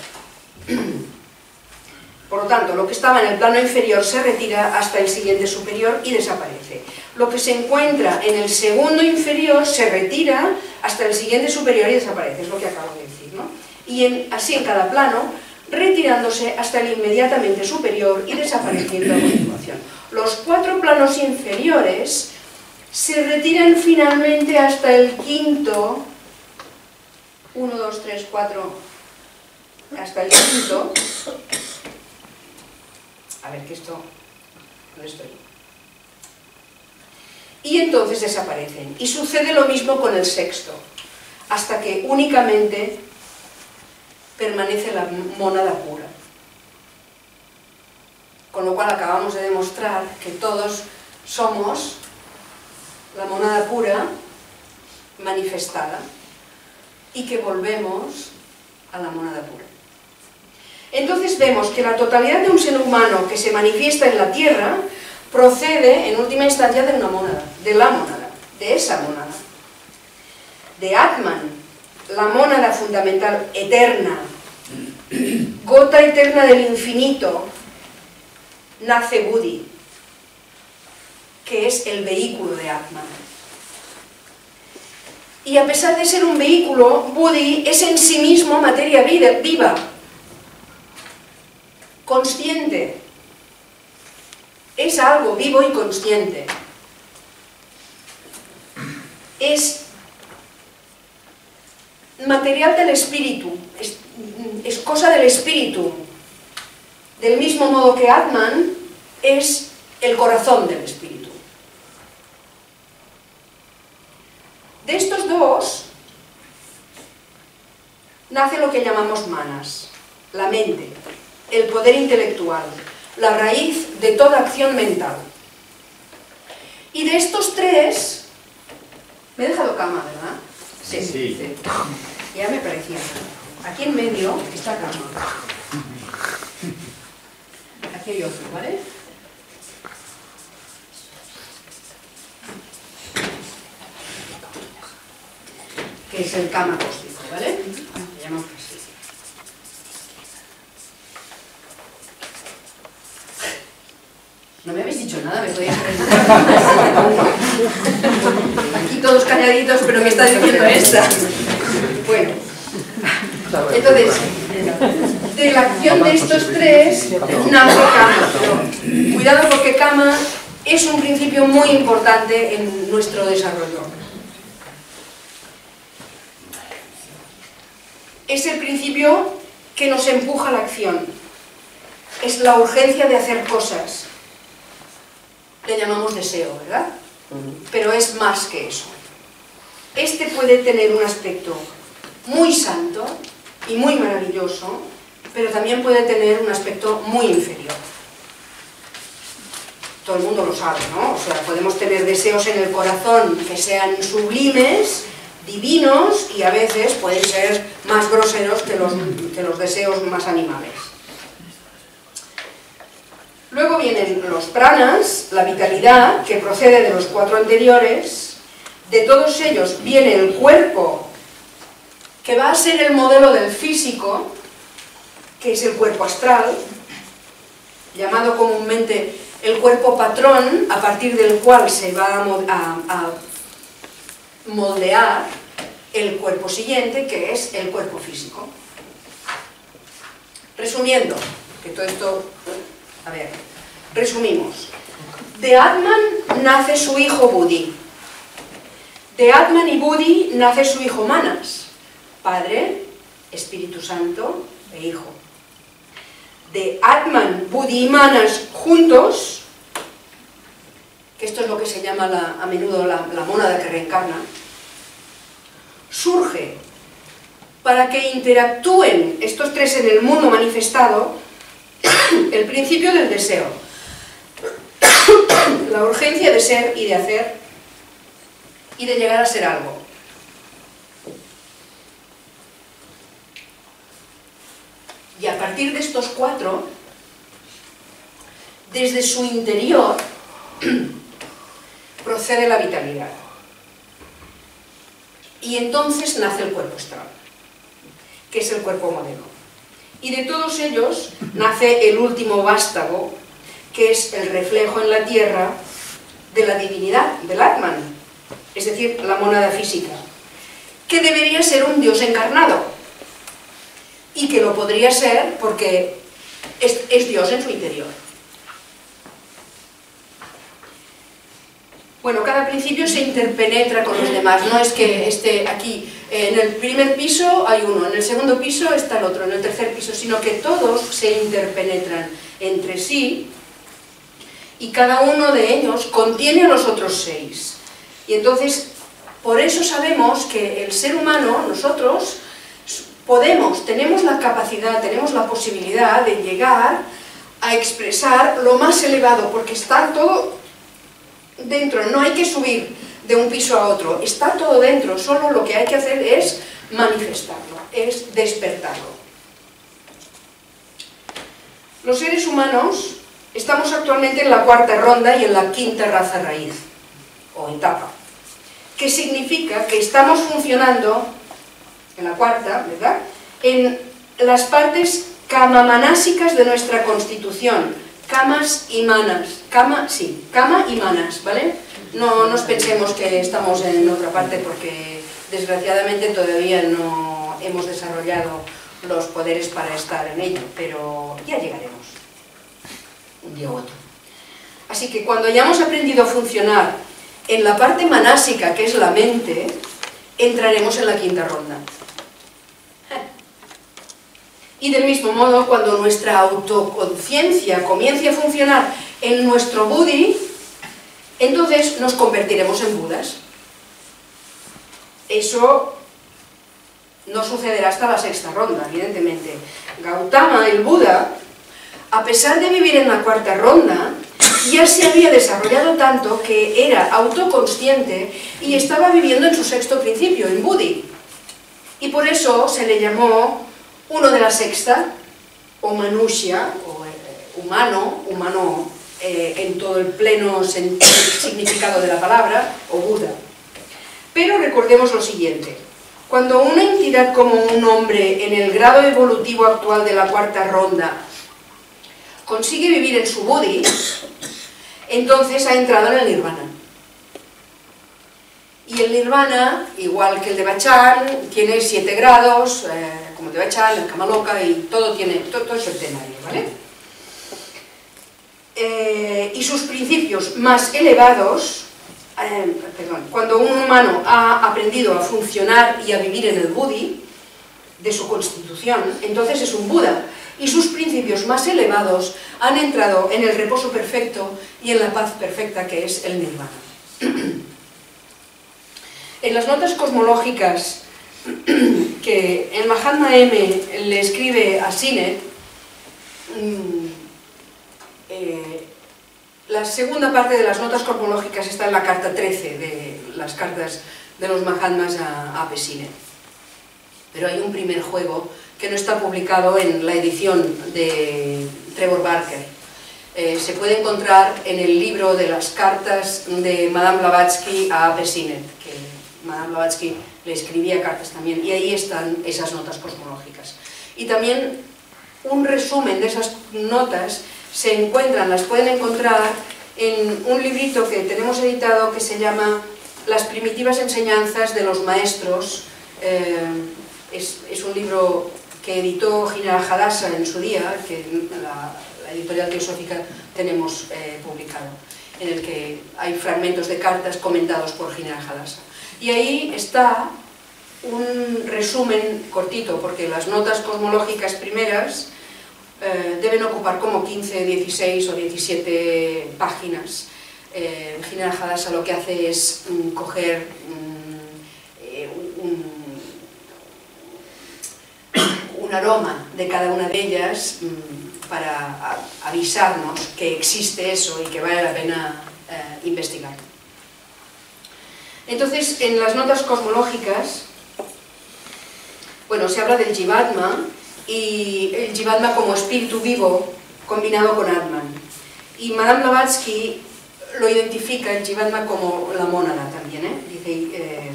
Por lo tanto, lo que estaba en el plano inferior se retira hasta el siguiente superior y desaparece. Lo que se encuentra en el segundo inferior se retira hasta el siguiente superior y desaparece, es lo que acabo de decir, ¿no? Y así en cada plano, retirándose hasta el inmediatamente superior y desapareciendo a continuación. Los 4 planos inferiores se retiran finalmente hasta el quinto, 1, 2, 3, 4, hasta el quinto. A ver, que esto, ¿dónde estoy? Y entonces desaparecen. Y sucede lo mismo con el sexto, hasta que únicamente permanece la mónada pura. Con lo cual acabamos de demostrar que todos somos la mónada pura manifestada y que volvemos a la mónada pura. Entonces vemos que la totalidad de un ser humano que se manifiesta en la Tierra procede en última instancia de una mónada, de la mónada, de esa mónada. De Atman, la mónada fundamental eterna, gota eterna del infinito, nace Buddhi, que es el vehículo de Atman. Y a pesar de ser un vehículo, Buddhi es en sí mismo materia viva, consciente, es algo vivo y consciente, es material del espíritu, es cosa del espíritu, del mismo modo que Atman es el corazón del espíritu. De estos dos nace lo que llamamos manas, la mente, el poder intelectual, la raíz de toda acción mental. Y de estos tres, me he dejado cama, ¿verdad? Sí. Ya me parecía. Aquí en medio está cama. Aquí hay otro, ¿vale? Que es el kama cósmico, ¿vale? Se llama así. No me habéis dicho nada, me podéis preguntar. Aquí todos calladitos, pero ¿qué está diciendo esta? Bueno, entonces, de la acción de estos tres nace Kama. Cuidado porque Kama es un principio muy importante en nuestro desarrollo. es el principio que nos empuja a la acción. Es la urgencia de hacer cosas. Le llamamos deseo, ¿verdad? Pero es más que eso. Este puede tener un aspecto muy santo y muy maravilloso, pero también puede tener un aspecto muy inferior. Todo el mundo lo sabe, ¿no? O sea, podemos tener deseos en el corazón que sean sublimes, divinos, y a veces pueden ser más groseros que los deseos más animales. Luego vienen los pranas, la vitalidad, que procede de los 4 anteriores. De todos ellos viene el cuerpo, que va a ser el modelo del físico, que es el cuerpo astral, llamado comúnmente el cuerpo patrón, a partir del cual se va a moldear el cuerpo siguiente, que es el cuerpo físico. Resumiendo, que todo esto... A ver, resumimos. De Atman nace su hijo Buddhi. De Atman y Buddhi nace su hijo Manas, Padre, Espíritu Santo e Hijo. De Atman, Buddhi y Manas juntos, que esto es lo que se llama a menudo la mónada que reencarna, surge para que interactúen estos tres en el mundo manifestado el principio del deseo, la urgencia de ser y de hacer y de llegar a ser algo. Y a partir de estos 4, desde su interior procede la vitalidad. Y entonces nace el cuerpo astral, que es el cuerpo modelo. Y de todos ellos nace el último vástago, que es el reflejo en la tierra de la divinidad, del Atman, es decir, la mónada física, que debería ser un dios encarnado, y que lo podría ser porque es Dios en su interior. Bueno, cada principio se interpenetra con los demás, no es que esté aquí, en el primer piso hay uno, en el segundo piso está el otro, en el tercer piso, sino que todos se interpenetran entre sí y cada uno de ellos contiene a los otros 6. Y entonces, por eso sabemos que el ser humano, nosotros, tenemos la capacidad, tenemos la posibilidad de llegar a expresar lo más elevado, porque está todo dentro, no hay que subir de un piso a otro, está todo dentro, solo lo que hay que hacer es manifestarlo, es despertarlo. Los seres humanos estamos actualmente en la 4ª ronda y en la 5ª raza raíz, o etapa, que significa que estamos funcionando en la 4ª, ¿verdad?, en las partes kama-manásicas de nuestra constitución, kamas y manas, kama y manas, ¿vale? No nos pensemos que estamos en otra parte porque desgraciadamente todavía no hemos desarrollado los poderes para estar en ello, pero ya llegaremos, un día u otro. Así que cuando hayamos aprendido a funcionar en la parte manásica, que es la mente, entraremos en la 5ª ronda. Y del mismo modo, cuando nuestra autoconciencia comience a funcionar en nuestro Buddhi, entonces nos convertiremos en Budas. Eso no sucederá hasta la 6ª ronda, evidentemente. Gautama, el Buda, a pesar de vivir en la 4ª ronda, ya se había desarrollado tanto que era autoconsciente y estaba viviendo en su 6º principio, en Buddhi. Y por eso se le llamó uno de la 6ª, o Manushya, o humano en todo el pleno significado de la palabra, o Buda. Pero recordemos lo siguiente: cuando una entidad como un hombre en el grado evolutivo actual de la 4ª ronda consigue vivir en su Buddhi, entonces ha entrado en el Nirvana. Y el Nirvana, igual que el de Bachan, tiene 7 grados, como el de Bachan, el Kamaloka, y todo es el temario, ¿vale? Y sus principios más elevados, cuando un humano ha aprendido a funcionar y a vivir en el Buddhi, de su constitución, entonces es un Buda, y sus principios más elevados han entrado en el reposo perfecto y en la paz perfecta que es el Nirvana. En las notas cosmológicas que el Mahatma M le escribe a Sinnett, la segunda parte de las notas cosmológicas está en la carta 13 de las cartas de los Mahatmas a A.P. Sinnett. Pero hay un primer juego que no está publicado en la edición de Trevor Barker. Se puede encontrar en el libro de las cartas de Madame Blavatsky a A.P. Sinnett, que Madame Blavatsky le escribía cartas también, y ahí están esas notas cosmológicas. Y también un resumen de esas notas las pueden encontrar en un librito que tenemos editado que se llama Las primitivas enseñanzas de los maestros. Es un libro que editó Ginara Hadassah en su día, que la editorial teosófica tenemos publicado, en el que hay fragmentos de cartas comentados por Ginara Hadassah. Y ahí está un resumen cortito, porque las notas cosmológicas primeras deben ocupar como 15, 16 o 17 páginas. Ginara Hadassah lo que hace es coger un aroma de cada una de ellas para avisarnos que existe eso y que vale la pena investigar. Entonces, en las notas cosmológicas, bueno, se habla del Jivatma, y el Jivatma como espíritu vivo combinado con Atman. Y Madame Blavatsky lo identifica el Jivatma como la mónada también, dice,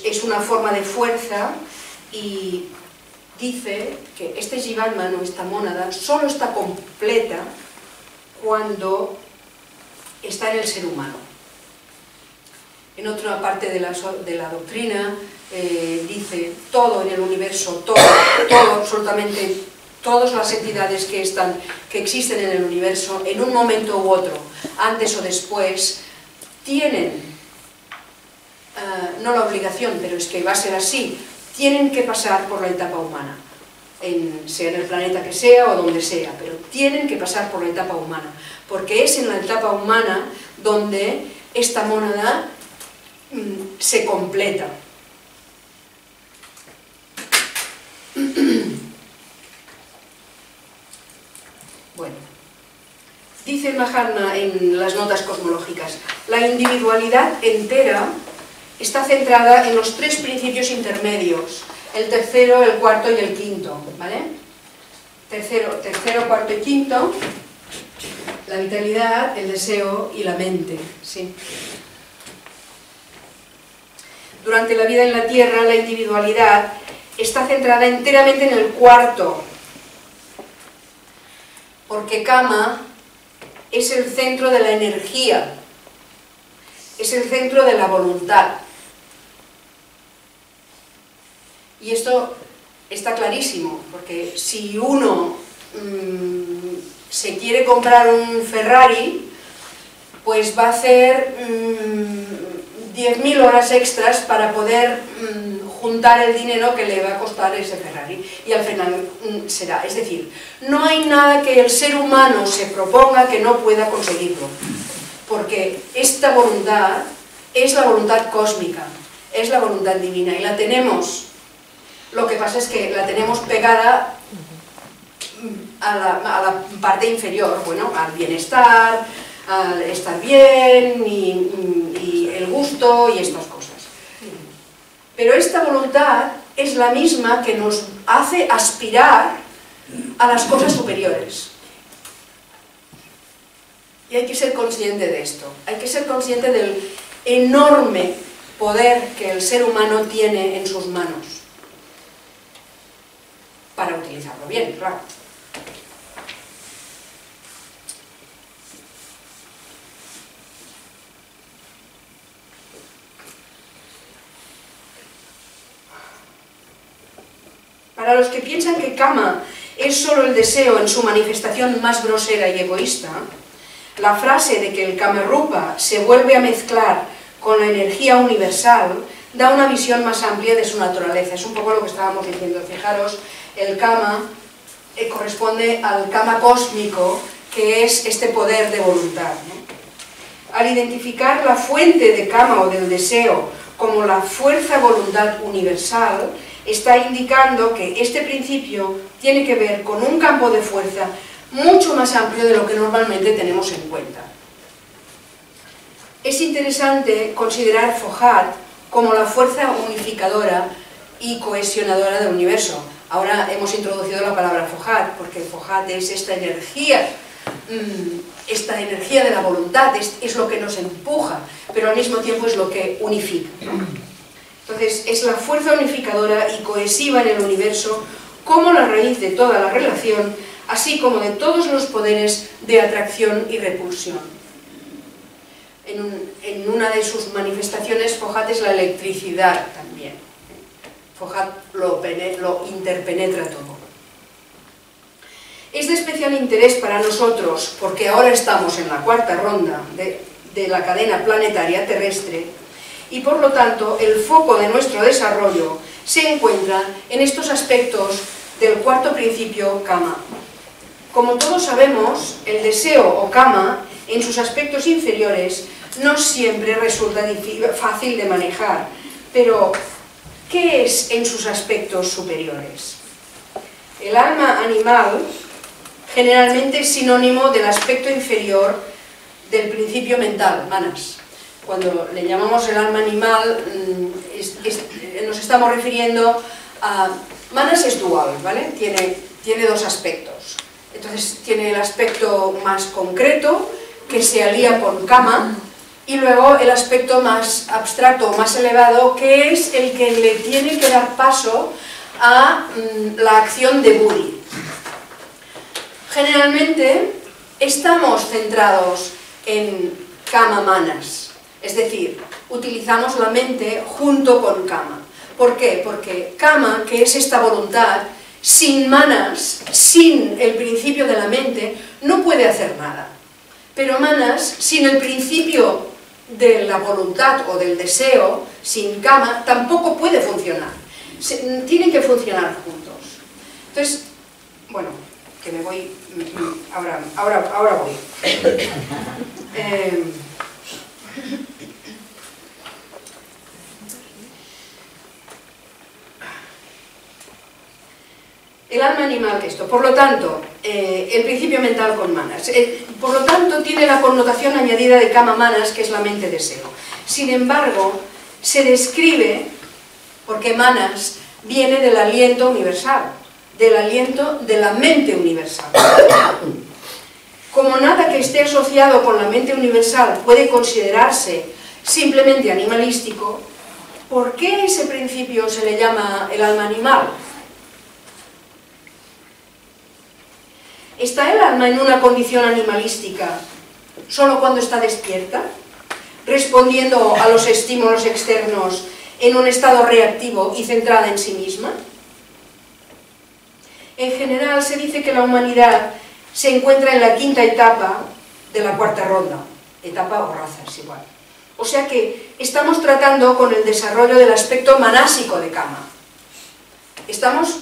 es una forma de fuerza, y dice que este Jivatma, no, esta mónada, solo está completa cuando está en el ser humano. En otra parte de la doctrina dice todo en el universo, todo, absolutamente todas las entidades que existen en el universo, en un momento u otro, antes o después, tienen, no la obligación, pero es que va a ser así, tienen que pasar por la etapa humana, sea en el planeta que sea o donde sea, pero tienen que pasar por la etapa humana, porque es en la etapa humana donde esta mónada se completa. Bueno, dice el Mahatma en las notas cosmológicas, la individualidad entera está centrada en los tres principios intermedios, el tercero, el cuarto y el quinto, ¿vale? Tercero, cuarto y quinto, la vitalidad, el deseo y la mente, ¿sí? Durante la vida en la Tierra, la individualidad está centrada enteramente en el cuarto, porque Kama es el centro de la energía, es el centro de la voluntad. Y esto está clarísimo, porque si uno se quiere comprar un Ferrari, pues va a hacer 10.000 horas extras para poder juntar el dinero que le va a costar ese Ferrari, y al final será. Es decir, no hay nada que el ser humano se proponga que no pueda conseguirlo, porque esta voluntad es la voluntad cósmica, es la voluntad divina, y la tenemos. Lo que pasa es que la tenemos pegada a la parte inferior, bueno, al bienestar, al estar bien y el gusto y estas cosas. Pero esta voluntad es la misma que nos hace aspirar a las cosas superiores. Y hay que ser consciente de esto, hay que ser consciente del enorme poder que el ser humano tiene en sus manos, para utilizarlo bien, claro. Para los que piensan que Kama es solo el deseo en su manifestación más grosera y egoísta, la frase de que el Kama Rupa se vuelve a mezclar con la energía universal da una visión más amplia de su naturaleza. Es un poco lo que estábamos diciendo. Fijaros, el Kama corresponde al Kama cósmico, que es este poder de voluntad, ¿no? Al identificar la fuente de Kama o del deseo como la fuerza voluntad universal, está indicando que este principio tiene que ver con un campo de fuerza mucho más amplio de lo que normalmente tenemos en cuenta. Es interesante considerar Fohat como la fuerza unificadora y cohesionadora del universo. Ahora hemos introducido la palabra Fohat, porque Fohat es esta energía de la voluntad, es lo que nos empuja, pero al mismo tiempo es lo que unifica, ¿no? Entonces, es la fuerza unificadora y cohesiva en el universo como la raíz de toda la relación, así como de todos los poderes de atracción y repulsión. En una de sus manifestaciones, Fohat es la electricidad también. Fohat lo interpenetra todo. Es de especial interés para nosotros, porque ahora estamos en la cuarta ronda de la cadena planetaria terrestre, y por lo tanto el foco de nuestro desarrollo se encuentra en estos aspectos del cuarto principio Kama. Como todos sabemos, el deseo o Kama, en sus aspectos inferiores, no siempre resulta fácil de manejar, pero ¿qué es en sus aspectos superiores? El alma animal generalmente es sinónimo del aspecto inferior del principio mental, manas. Cuando le llamamos el alma animal, nos estamos refiriendo a... Manas es dual, ¿vale? Tiene dos aspectos. Entonces tiene el aspecto más concreto, que se alía con Kama, y luego el aspecto más abstracto o más elevado, que es el que le tiene que dar paso a la acción de Buddhi. Generalmente estamos centrados en Kama Manas, es decir, utilizamos la mente junto con Kama. ¿Por qué? Porque Kama, que es esta voluntad, sin Manas, sin el principio de la mente, no puede hacer nada. Pero Manas, sin el principio de la voluntad o del deseo, sin Kama, tampoco puede funcionar. Tienen que funcionar juntos. Entonces, bueno, que me voy... Ahora voy. El alma animal que esto, por lo tanto, el principio mental con Manas, por lo tanto tiene la connotación añadida de Kama Manas, que es la mente deseo. Sin embargo, se describe, porque Manas viene del aliento universal, del aliento de la mente universal. Como nada que esté asociado con la mente universal puede considerarse simplemente animalístico, ¿por qué ese principio se le llama el alma animal? ¿Está el alma en una condición animalística solo cuando está despierta, respondiendo a los estímulos externos en un estado reactivo y centrada en sí misma? En general se dice que la humanidad se encuentra en la quinta etapa de la cuarta ronda, etapa o razas igual. O sea que estamos tratando con el desarrollo del aspecto manásico de Kama. Estamos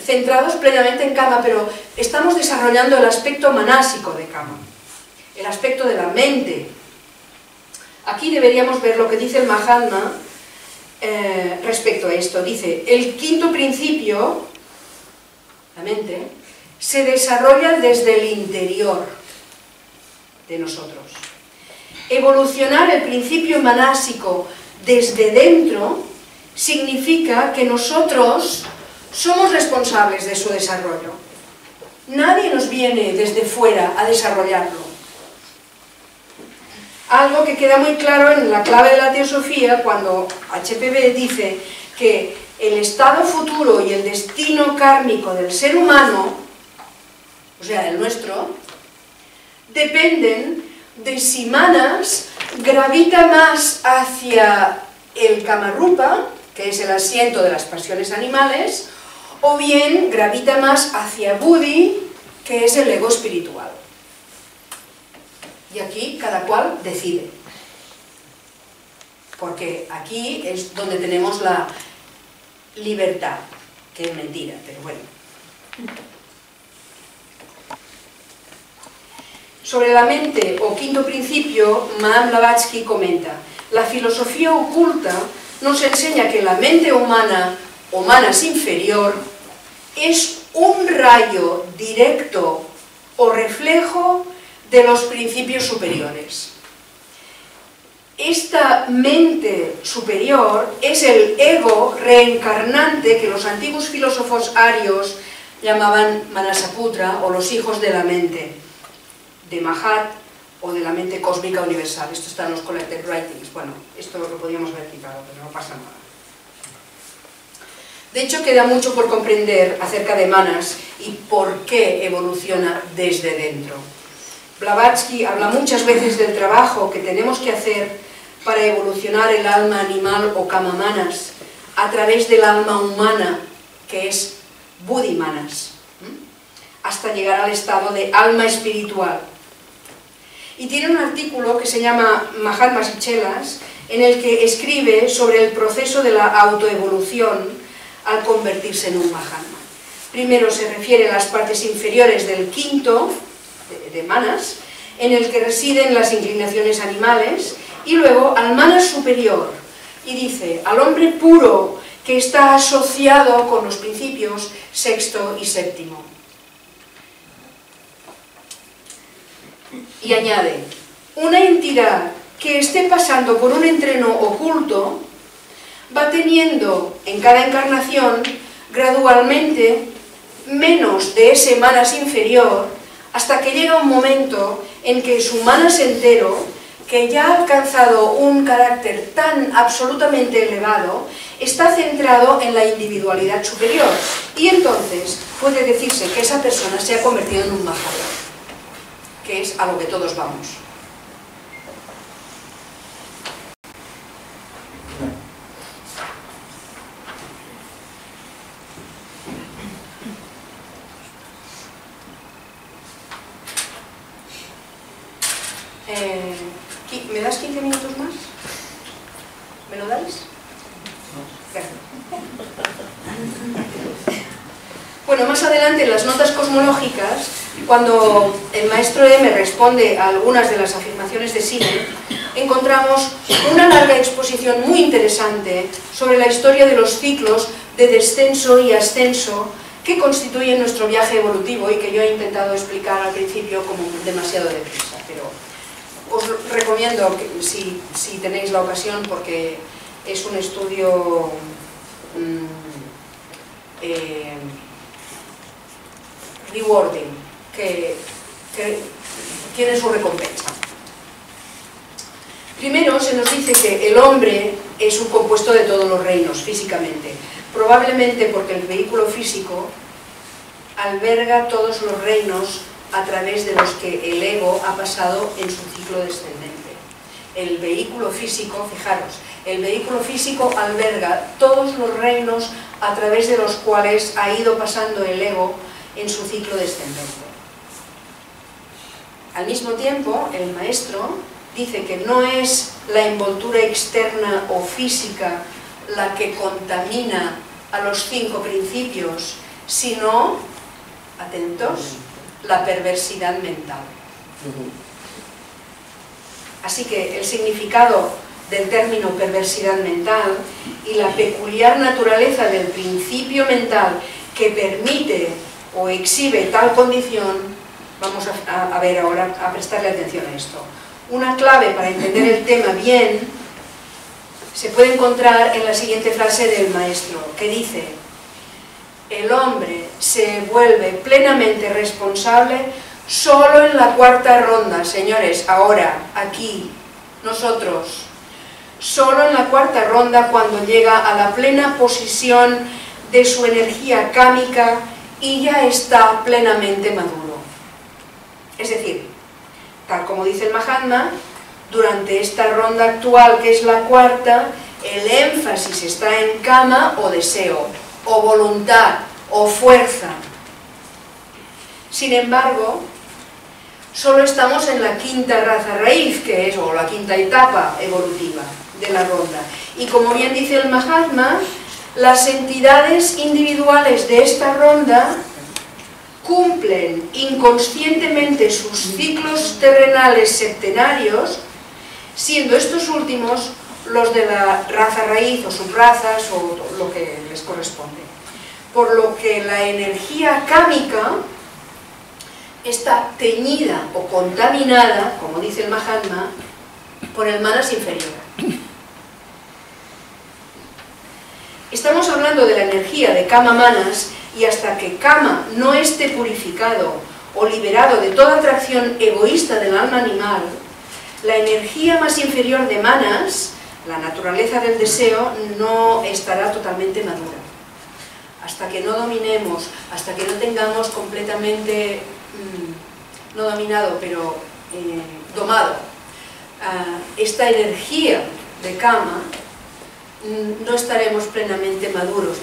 centrados plenamente en Kama, pero estamos desarrollando el aspecto manásico de Kama, el aspecto de la mente. Aquí deberíamos ver lo que dice el Mahatma respecto a esto. Dice, el quinto principio, la mente, se desarrolla desde el interior de nosotros. Evolucionar el principio manásico desde dentro significa que nosotros somos responsables de su desarrollo. Nadie nos viene desde fuera a desarrollarlo. Algo que queda muy claro en la clave de la teosofía cuando HPB dice que el estado futuro y el destino kármico del ser humano, o sea, el nuestro, dependen de si Manas gravita más hacia el Kamarupa, que es el asiento de las pasiones animales, o bien gravita más hacia Buddhi, que es el ego espiritual. Y aquí cada cual decide. porque aquí es donde tenemos la libertad, que es mentira, pero bueno. Sobre la mente, o quinto principio, Madame Blavatsky comenta: la filosofía oculta nos enseña que la mente humana, o manas inferior, es un rayo directo o reflejo de los principios superiores. Esta mente superior es el ego reencarnante que los antiguos filósofos arios llamaban Manasaputra, o los hijos de la mente, de Mahat, o de la mente cósmica universal. Esto está en los Collected Writings. Bueno, esto lo podríamos haber quitado, pero no pasa nada. De hecho, queda mucho por comprender acerca de Manas y por qué evoluciona desde dentro. Blavatsky habla muchas veces del trabajo que tenemos que hacer para evolucionar el alma animal o Kama Manas a través del alma humana, que es Buddhi Manas, hasta llegar al estado de alma espiritual. Y tiene un artículo que se llama Mahatmas y Chelas, en el que escribe sobre el proceso de la autoevolución al convertirse en un Mahatma. Primero se refiere a las partes inferiores del quinto, de Manas, en el que residen las inclinaciones animales, y luego al Manas superior, y dice: al hombre puro que está asociado con los principios sexto y séptimo. Y añade: una entidad que esté pasando por un entreno oculto va teniendo en cada encarnación gradualmente menos de ese Manas inferior, hasta que llega un momento en que su Manas entero, que ya ha alcanzado un carácter tan absolutamente elevado, está centrado en la individualidad superior, y entonces puede decirse que esa persona se ha convertido en un Mahatma, que es a lo que todos vamos. ¿Me das 15 minutos más? ¿Me lo dais? Gracias. Bueno, más adelante en las notas cosmológicas, cuando el maestro M responde a algunas de las afirmaciones de Simmel, encontramos una larga exposición muy interesante sobre la historia de los ciclos de descenso y ascenso que constituyen nuestro viaje evolutivo, y que yo he intentado explicar al principio como demasiado deprisa, pero os recomiendo que, si tenéis la ocasión, porque es un estudio rewarding, que tiene su recompensa. Primero se nos dice que el hombre es un compuesto de todos los reinos, físicamente, probablemente porque el vehículo físico alberga todos los reinos a través de los que el ego ha pasado en su ciclo descendente. El vehículo físico, fijaros, el vehículo físico alberga todos los reinos a través de los cuales ha ido pasando el ego en su ciclo descendente. Al mismo tiempo, el maestro dice que no es la envoltura externa o física la que contamina a los 5 principios, sino, atentos, la perversidad mental. Así que el significado del término perversidad mental y la peculiar naturaleza del principio mental que permite o exhibe tal condición, vamos a ver ahora, a prestarle atención a esto. Una clave para entender el tema bien se puede encontrar en la siguiente frase del maestro, que dice: el hombre se vuelve plenamente responsable solo en la 4ª ronda, señores, ahora, aquí, nosotros, solo en la 4ª ronda, cuando llega a la plena posición de su energía kámica y ya está plenamente maduro. Es decir, tal como dice el Mahatma, durante esta ronda actual, que es la 4ª, el énfasis está en kama o deseo, o voluntad, o fuerza. Sin embargo, solo estamos en la 5ª raza raíz, que es, o la 5ª etapa evolutiva. de la ronda. Y como bien dice el Mahatma, las entidades individuales de esta ronda cumplen inconscientemente sus ciclos terrenales septenarios, siendo estos últimos los de la raza raíz o subrazas o lo que les corresponde. Por lo que la energía kámica está teñida o contaminada, como dice el Mahatma, por el manas inferior. Estamos hablando de la energía de Kama Manas, y hasta que Kama no esté purificado o liberado de toda atracción egoísta del alma animal, la energía más inferior de Manas, la naturaleza del deseo, no estará totalmente madura. Hasta que no dominemos, hasta que no tengamos completamente, no dominado, pero domado, esta energía de Kama, no estaremos plenamente maduros.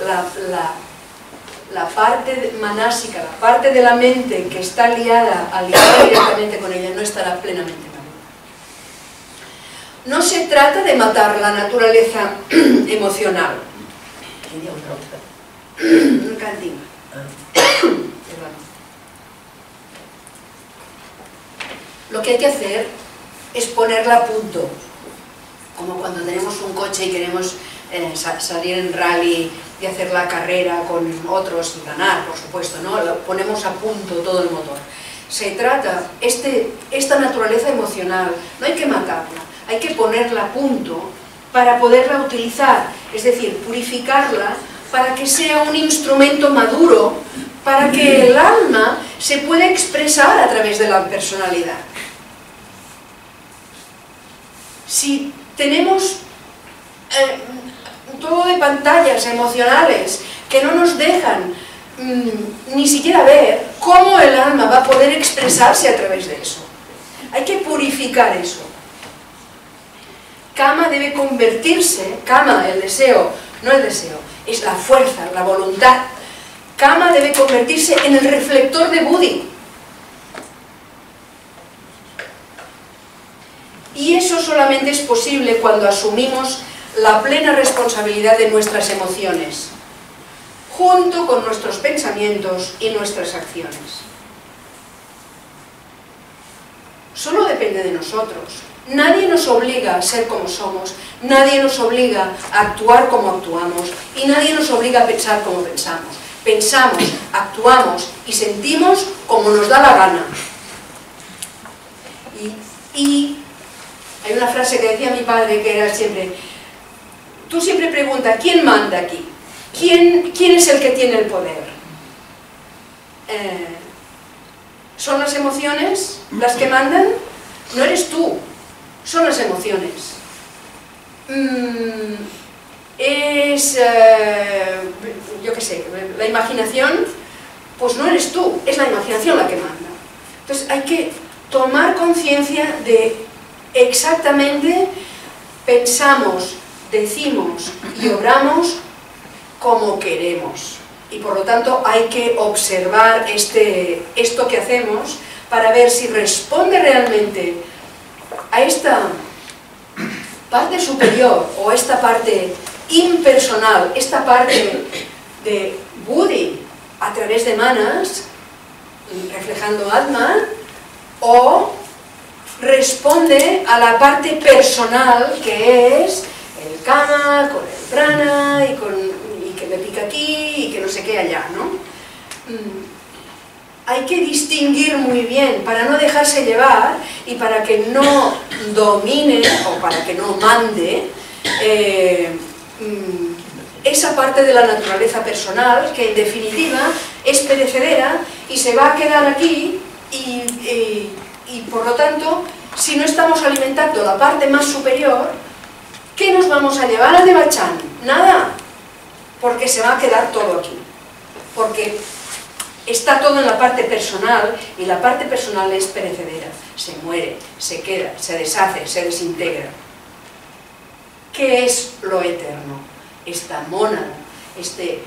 La parte manásica, la parte de la mente que está aliada directamente con ella, no estará plenamente madura. No se trata de matar la naturaleza emocional. Un cantín. Lo que hay que hacer es ponerla a punto, como cuando tenemos un coche y queremos salir en rally y hacer la carrera con otros y ganar, por supuesto, ¿no? Ponemos a punto todo el motor. Se trata, esta naturaleza emocional, no hay que matarla, hay que ponerla a punto para poderla utilizar, es decir, purificarla para que sea un instrumento maduro, para que el alma se pueda expresar a través de la personalidad. Si tenemos todo de pantallas emocionales que no nos dejan ni siquiera ver cómo el alma va a poder expresarse a través de eso. Hay que purificar eso. Kama debe convertirse, Kama, el deseo, no el deseo, es la fuerza, la voluntad. Kama debe convertirse en el reflector de Buddhi. Y eso solamente es posible cuando asumimos la plena responsabilidad de nuestras emociones, junto con nuestros pensamientos y nuestras acciones. Solo depende de nosotros. Nadie nos obliga a ser como somos, nadie nos obliga a actuar como actuamos y nadie nos obliga a pensar como pensamos. Pensamos, actuamos y sentimos como nos da la gana. Y hay una frase que decía mi padre que era siempre: tú siempre preguntas, ¿quién manda aquí? ¿Quién es el que tiene el poder? ¿Son las emociones las que mandan? No eres tú, son las emociones. Yo qué sé, la imaginación, pues no eres tú, es la imaginación la que manda. Entonces hay que tomar conciencia de exactamente pensamos, decimos y obramos como queremos. Y por lo tanto hay que observar esto que hacemos para ver si responde realmente a esta parte superior o esta parte impersonal, esta parte de Buddhi a través de Manas, reflejando Atman, o responde a la parte personal que es el Kama con el Prana y que me pica aquí y que no sé qué allá, ¿no? Hay que distinguir muy bien para no dejarse llevar y para que no domine o para que no mande esa parte de la naturaleza personal que en definitiva es perecedera y se va a quedar aquí y por lo tanto, si no estamos alimentando la parte más superior, ¿qué nos vamos a llevar a Devachan? Nada, porque se va a quedar todo aquí, porque está todo en la parte personal y la parte personal es perecedera, se muere, se queda, se deshace, se desintegra. ¿Qué es lo eterno? Esta mónada, este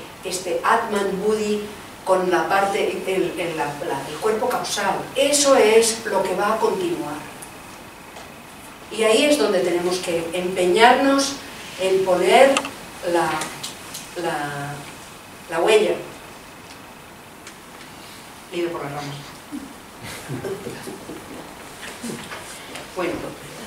Atman Buddhi con la parte, el cuerpo causal, eso es lo que va a continuar. Y ahí es donde tenemos que empeñarnos en poner la huella. Ido por las ramas. Bueno,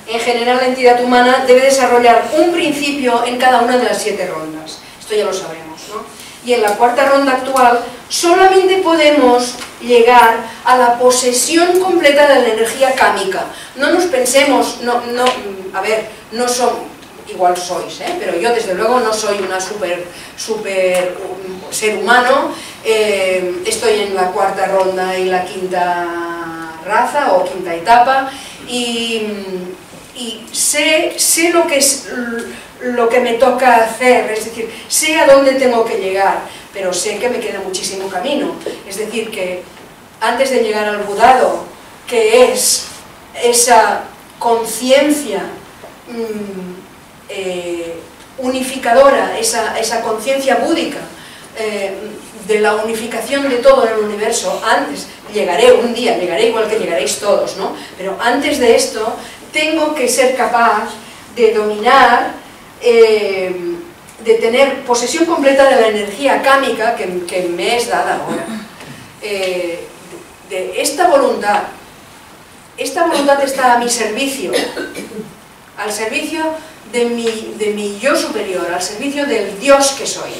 en general la entidad humana debe desarrollar un principio en cada una de las 7 rondas. Esto ya lo sabremos, ¿no? Y en la 4ª ronda actual solamente podemos llegar a la posesión completa de la energía cámica. No nos pensemos, a ver, no son, igual sois, pero yo desde luego no soy una super ser humano, estoy en la 4ª ronda y la 5ª raza o 5ª etapa y sé lo que me toca hacer, es decir, sé a dónde tengo que llegar, pero sé que me queda muchísimo camino. Es decir, que antes de llegar al budado, que es esa conciencia unificadora, esa conciencia búdica de la unificación de todo en el universo, antes, un día llegaré igual que llegaréis todos, ¿no? Pero antes de esto, tengo que ser capaz de dominar, de tener posesión completa de la energía cámica que me es dada ahora. De esta voluntad está a mi servicio, al servicio de mi yo superior, al servicio del Dios que soy,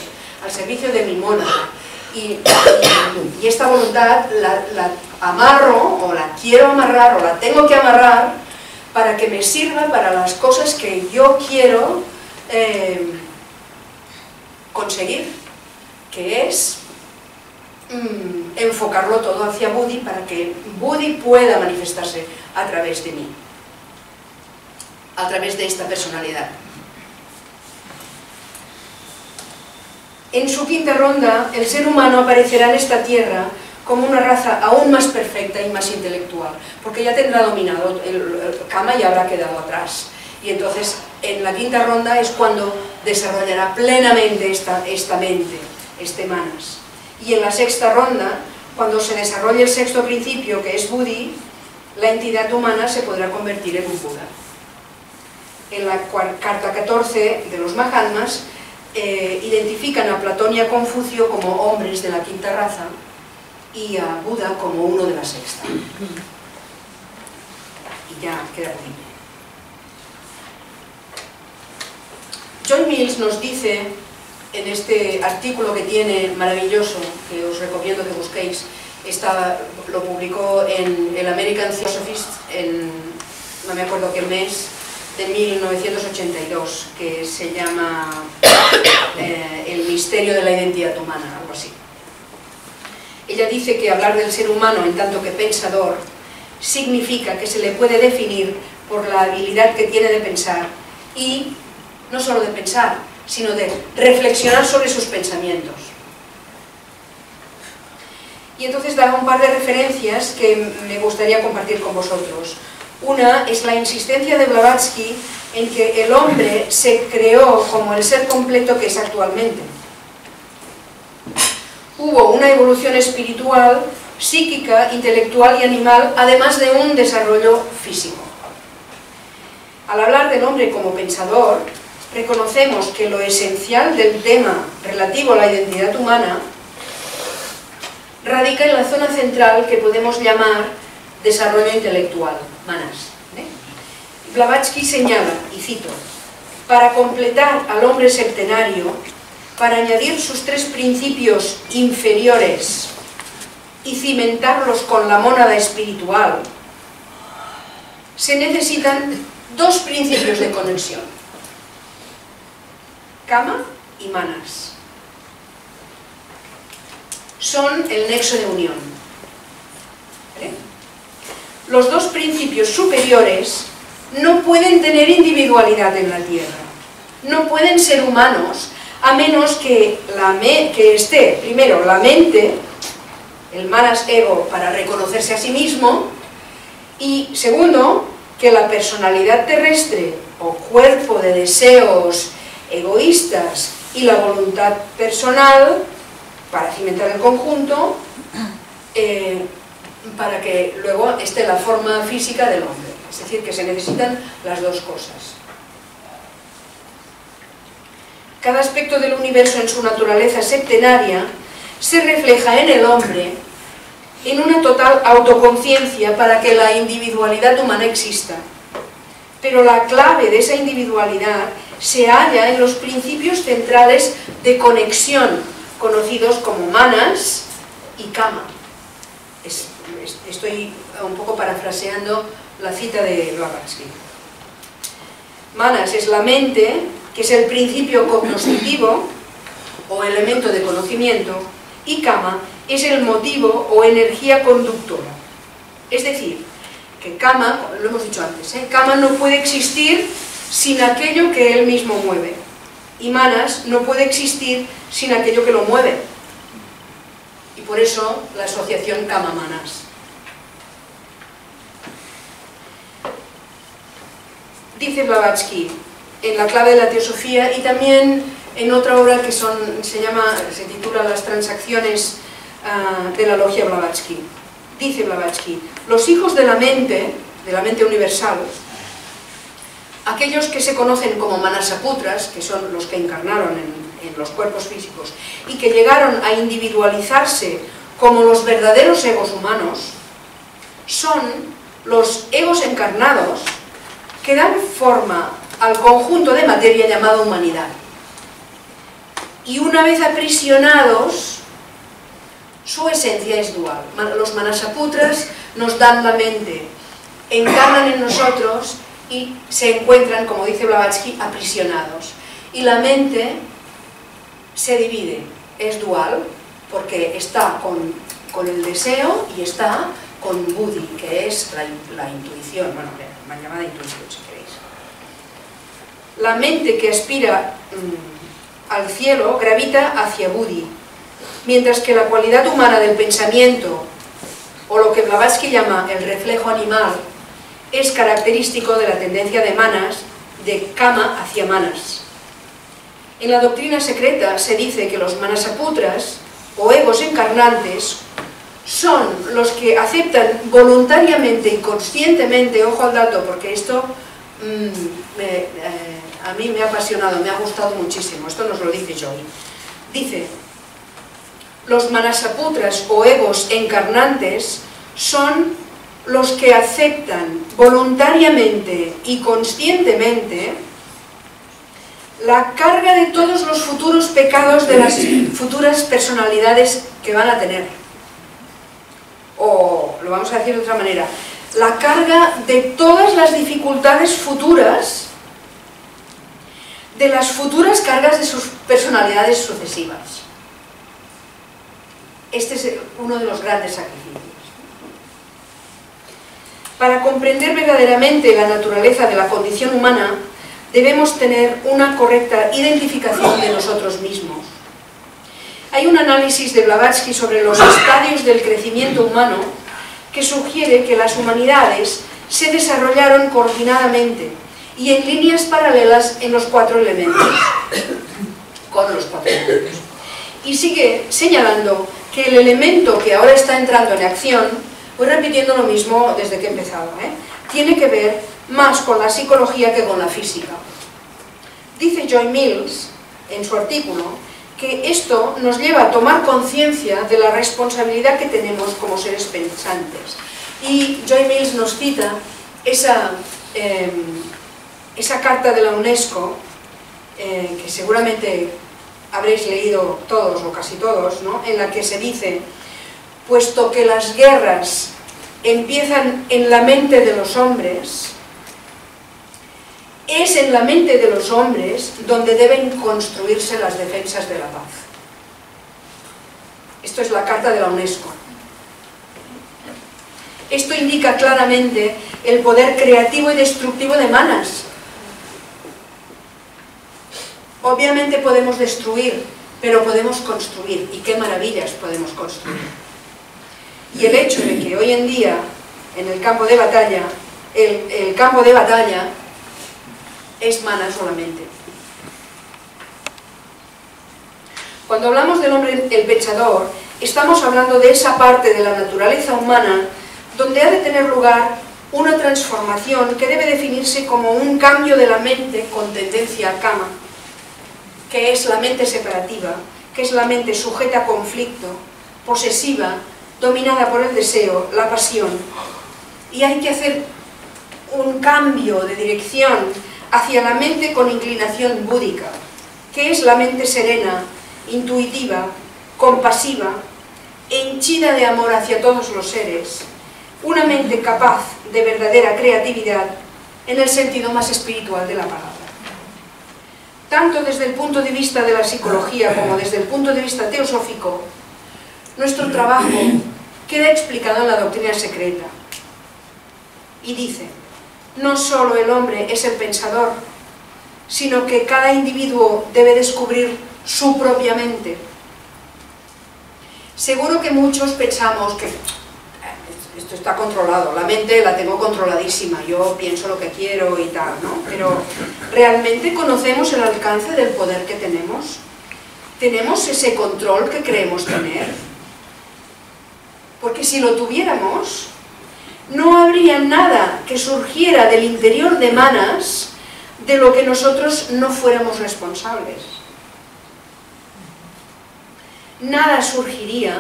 al servicio de mi mónada. Y esta voluntad la amarro, o la quiero amarrar, o la tengo que amarrar, para que me sirva para las cosas que yo quiero conseguir, que es enfocarlo todo hacia Budi para que Budi pueda manifestarse a través de mí, a través de esta personalidad. En su 5ª ronda, el ser humano aparecerá en esta tierra como una raza aún más perfecta y más intelectual, porque ya tendrá dominado, el Kama ya habrá quedado atrás. Y entonces, en la 5ª ronda es cuando desarrollará plenamente esta mente, este manas. Y en la 6ª ronda, cuando se desarrolle el 6º principio, que es Budi, la entidad humana se podrá convertir en un Buda. En la carta 14 de los Mahatmas, identifican a Platón y a Confucio como hombres de la 5ª raza y a Buda como uno de la 6ª. Y ya queda poquito. John Mills nos dice, en este artículo que tiene maravilloso, que os recomiendo que busquéis, lo publicó en el American Theosophist en, no me acuerdo qué mes, de 1982, que se llama El misterio de la identidad humana, algo así. Ella dice que hablar del ser humano en tanto que pensador significa que se le puede definir por la habilidad que tiene de pensar, y no solo de pensar, sino de reflexionar sobre sus pensamientos. Y entonces da un par de referencias que me gustaría compartir con vosotros. Una es la insistencia de Blavatsky en que el hombre se creó como el ser completo que es actualmente. Hubo una evolución espiritual, psíquica, intelectual y animal, además de un desarrollo físico. Al hablar del hombre como pensador, reconocemos que lo esencial del tema relativo a la identidad humana radica en la zona central que podemos llamar desarrollo intelectual, manas. Blavatsky señala, y cito, para completar al hombre septenario, para añadir sus 3 principios inferiores y cimentarlos con la mónada espiritual, se necesitan 2 principios de conexión, Kama y Manas. Son el nexo de unión. ¿Vale? Los 2 principios superiores no pueden tener individualidad en la Tierra, no pueden ser humanos, a menos que esté primero la mente, el manas ego, para reconocerse a sí mismo, y segundo, que la personalidad terrestre o cuerpo de deseos egoístas y la voluntad personal, para cimentar el conjunto, para que luego esté la forma física del hombre. Es decir, que se necesitan las dos cosas. Cada aspecto del universo en su naturaleza septenaria se refleja en el hombre en una total autoconciencia para que la individualidad humana exista. Pero la clave de esa individualidad se halla en los principios centrales de conexión, conocidos como manas y kama. Estoy un poco parafraseando la cita de Blavatsky. Manas es la mente, que es el principio cognoscitivo o elemento de conocimiento, y kama es el motivo o energía conductora. Es decir, que kama, lo hemos dicho antes, kama no puede existir sin aquello que él mismo mueve, y manas no puede existir sin aquello que lo mueve. Y por eso la asociación kama-manas. Dice Blavatsky en La clave de la teosofía, y también en otra obra que se titula Las transacciones de la logia Blavatsky. Dice Blavatsky: los hijos de la mente universal, aquellos que se conocen como manasaputras, que son los que encarnaron en los cuerpos físicos y que llegaron a individualizarse como los verdaderos egos humanos, son los egos encarnados que dan forma al conjunto de materia llamado humanidad. Y una vez aprisionados, su esencia es dual. Los manasaputras nos dan la mente, encarnan en nosotros y se encuentran, como dice Blavatsky, aprisionados. Y la mente se divide, es dual, porque está con el deseo y está con buddhi, que es la intuición, bueno, la llamada intuición, si queréis. La mente que aspira al cielo gravita hacia buddhi, mientras que la cualidad humana del pensamiento, o lo que Blavatsky llama el reflejo animal, es característico de la tendencia de manas, de kama hacia manas. En la doctrina secreta se dice que los manasaputras, o egos encarnantes, son los que aceptan voluntariamente y conscientemente, ojo al dato, porque esto a mí me ha apasionado, me ha gustado muchísimo, esto nos lo dice Joy. Dice: los manasaputras o egos encarnantes son los que aceptan voluntariamente y conscientemente la carga de todos los futuros pecados de las futuras personalidades que van a tener. O lo vamos a decir de otra manera, la carga de todas las dificultades futuras, de las futuras cargas de sus personalidades sucesivas. Este es uno de los grandes sacrificios. Para comprender verdaderamente la naturaleza de la condición humana, debemos tener una correcta identificación de nosotros mismos. Hay un análisis de Blavatsky sobre los estadios del crecimiento humano que sugiere que las humanidades se desarrollaron coordinadamente y en líneas paralelas en los cuatro elementos, con los cuatro elementos. Y sigue señalando que el elemento que ahora está entrando en acción, voy repitiendo lo mismo desde que he empezado, tiene que ver más con la psicología que con la física. Dice Joy Mills, en su artículo, que esto nos lleva a tomar conciencia de la responsabilidad que tenemos como seres pensantes. Y Joy Mills nos cita esa carta de la UNESCO, que seguramente habréis leído todos o casi todos, ¿no?, en la que se dice: puesto que las guerras empiezan en la mente de los hombres, es en la mente de los hombres donde deben construirse las defensas de la paz. Esto es la carta de la UNESCO. Esto indica claramente el poder creativo y destructivo de manas. Obviamente podemos destruir, pero podemos construir, y qué maravillas podemos construir. Y el hecho de que hoy en día, en el campo de batalla, el campo de batalla es mana solamente. Cuando hablamos del hombre el pensador, estamos hablando de esa parte de la naturaleza humana donde ha de tener lugar una transformación que debe definirse como un cambio de la mente con tendencia a cama, que es la mente separativa, que es la mente sujeta a conflicto, posesiva, dominada por el deseo, la pasión. Y hay que hacer un cambio de dirección hacia la mente con inclinación búdica, que es la mente serena, intuitiva, compasiva, henchida de amor hacia todos los seres, una mente capaz de verdadera creatividad en el sentido más espiritual de la palabra. Tanto desde el punto de vista de la psicología como desde el punto de vista teosófico, nuestro trabajo queda explicado en la doctrina secreta. Y dice, no solo el hombre es el pensador, sino que cada individuo debe descubrir su propia mente. Seguro que muchos pensamos que esto está controlado, la mente la tengo controladísima, yo pienso lo que quiero y tal, ¿no? Pero ¿realmente conocemos el alcance del poder que tenemos? ¿Tenemos ese control que creemos tener? Porque si lo tuviéramos, no habría nada que surgiera del interior de Manas de lo que nosotros no fuéramos responsables. Nada surgiría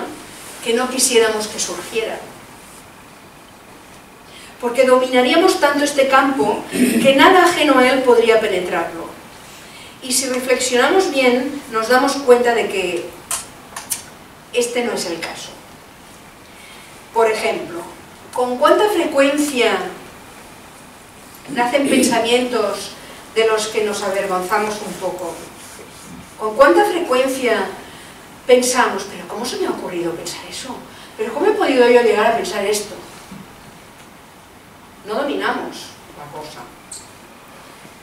que no quisiéramos que surgiera. Porque dominaríamos tanto este campo que nada ajeno a él podría penetrarlo. Y si reflexionamos bien, nos damos cuenta de que este no es el caso. Por ejemplo, ¿con cuánta frecuencia nacen pensamientos de los que nos avergonzamos un poco? ¿Con cuánta frecuencia pensamos, pero cómo se me ha ocurrido pensar eso? ¿Pero cómo he podido yo llegar a pensar esto? No dominamos la cosa.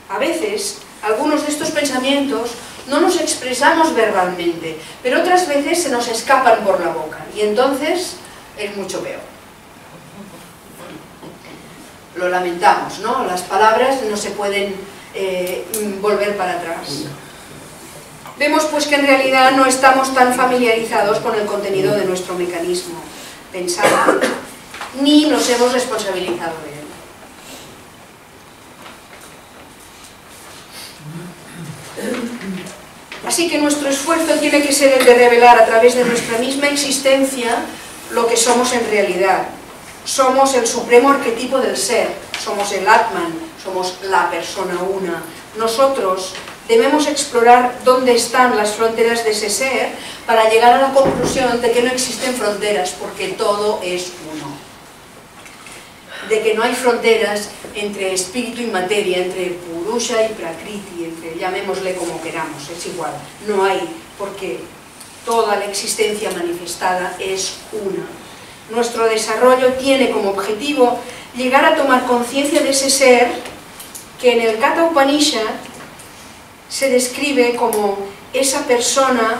A veces, algunos de estos pensamientos no los expresamos verbalmente, pero otras veces se nos escapan por la boca, y entonces es mucho peor. Lo lamentamos, ¿no? Las palabras no se pueden volver para atrás. Vemos pues que en realidad no estamos tan familiarizados con el contenido de nuestro mecanismo pensado, ni nos hemos responsabilizado de él. Así que nuestro esfuerzo tiene que ser el de revelar a través de nuestra misma existencia lo que somos en realidad. Somos el supremo arquetipo del ser, somos el Atman, somos la persona una. Nosotros debemos explorar dónde están las fronteras de ese ser para llegar a la conclusión de que no existen fronteras, porque todo es uno. De que no hay fronteras entre espíritu y materia, entre Purusha y Prakriti, entre, llamémosle como queramos, es igual. No hay, porque toda la existencia manifestada es una. Nuestro desarrollo tiene como objetivo llegar a tomar conciencia de ese ser que en el Katha Upanishad se describe como esa persona,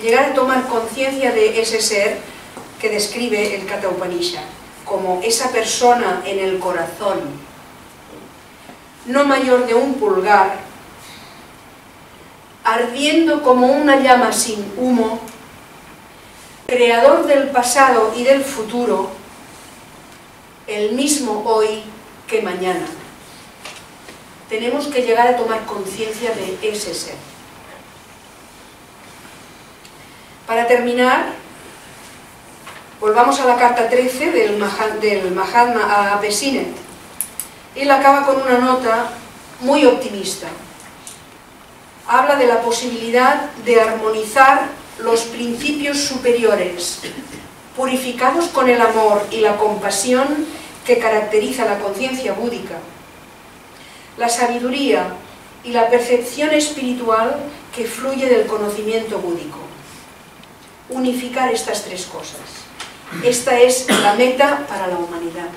llegar a tomar conciencia de ese ser que describe el Katha Upanishad, como esa persona en el corazón, no mayor de un pulgar, ardiendo como una llama sin humo, creador del pasado y del futuro, el mismo hoy que mañana. Tenemos que llegar a tomar conciencia de ese ser. Para terminar, volvamos a la carta 13 del Mahatma a Apesinet. Él acaba con una nota muy optimista. Habla de la posibilidad de armonizar los principios superiores, purificados con el amor y la compasión que caracteriza la conciencia búdica, la sabiduría y la percepción espiritual que fluye del conocimiento búdico. Unificar estas tres cosas. Esta es la meta para la humanidad,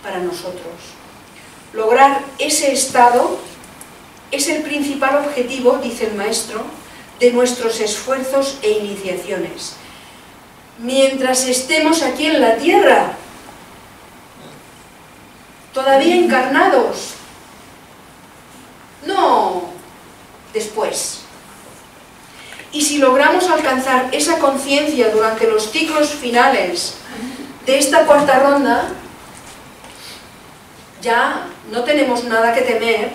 para nosotros. Lograr ese estado es el principal objetivo, dice el maestro, de nuestros esfuerzos e iniciaciones. Mientras estemos aquí en la tierra, todavía encarnados, no después. Y si logramos alcanzar esa conciencia durante los ciclos finales de esta cuarta ronda, ya no tenemos nada que temer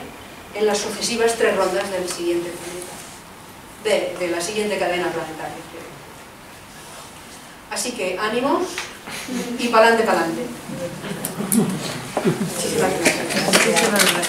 en las sucesivas 3 rondas del siguiente planeta, de la siguiente cadena planetaria. Así que ánimos y pa'lante, pa'lante. Muchísimas gracias.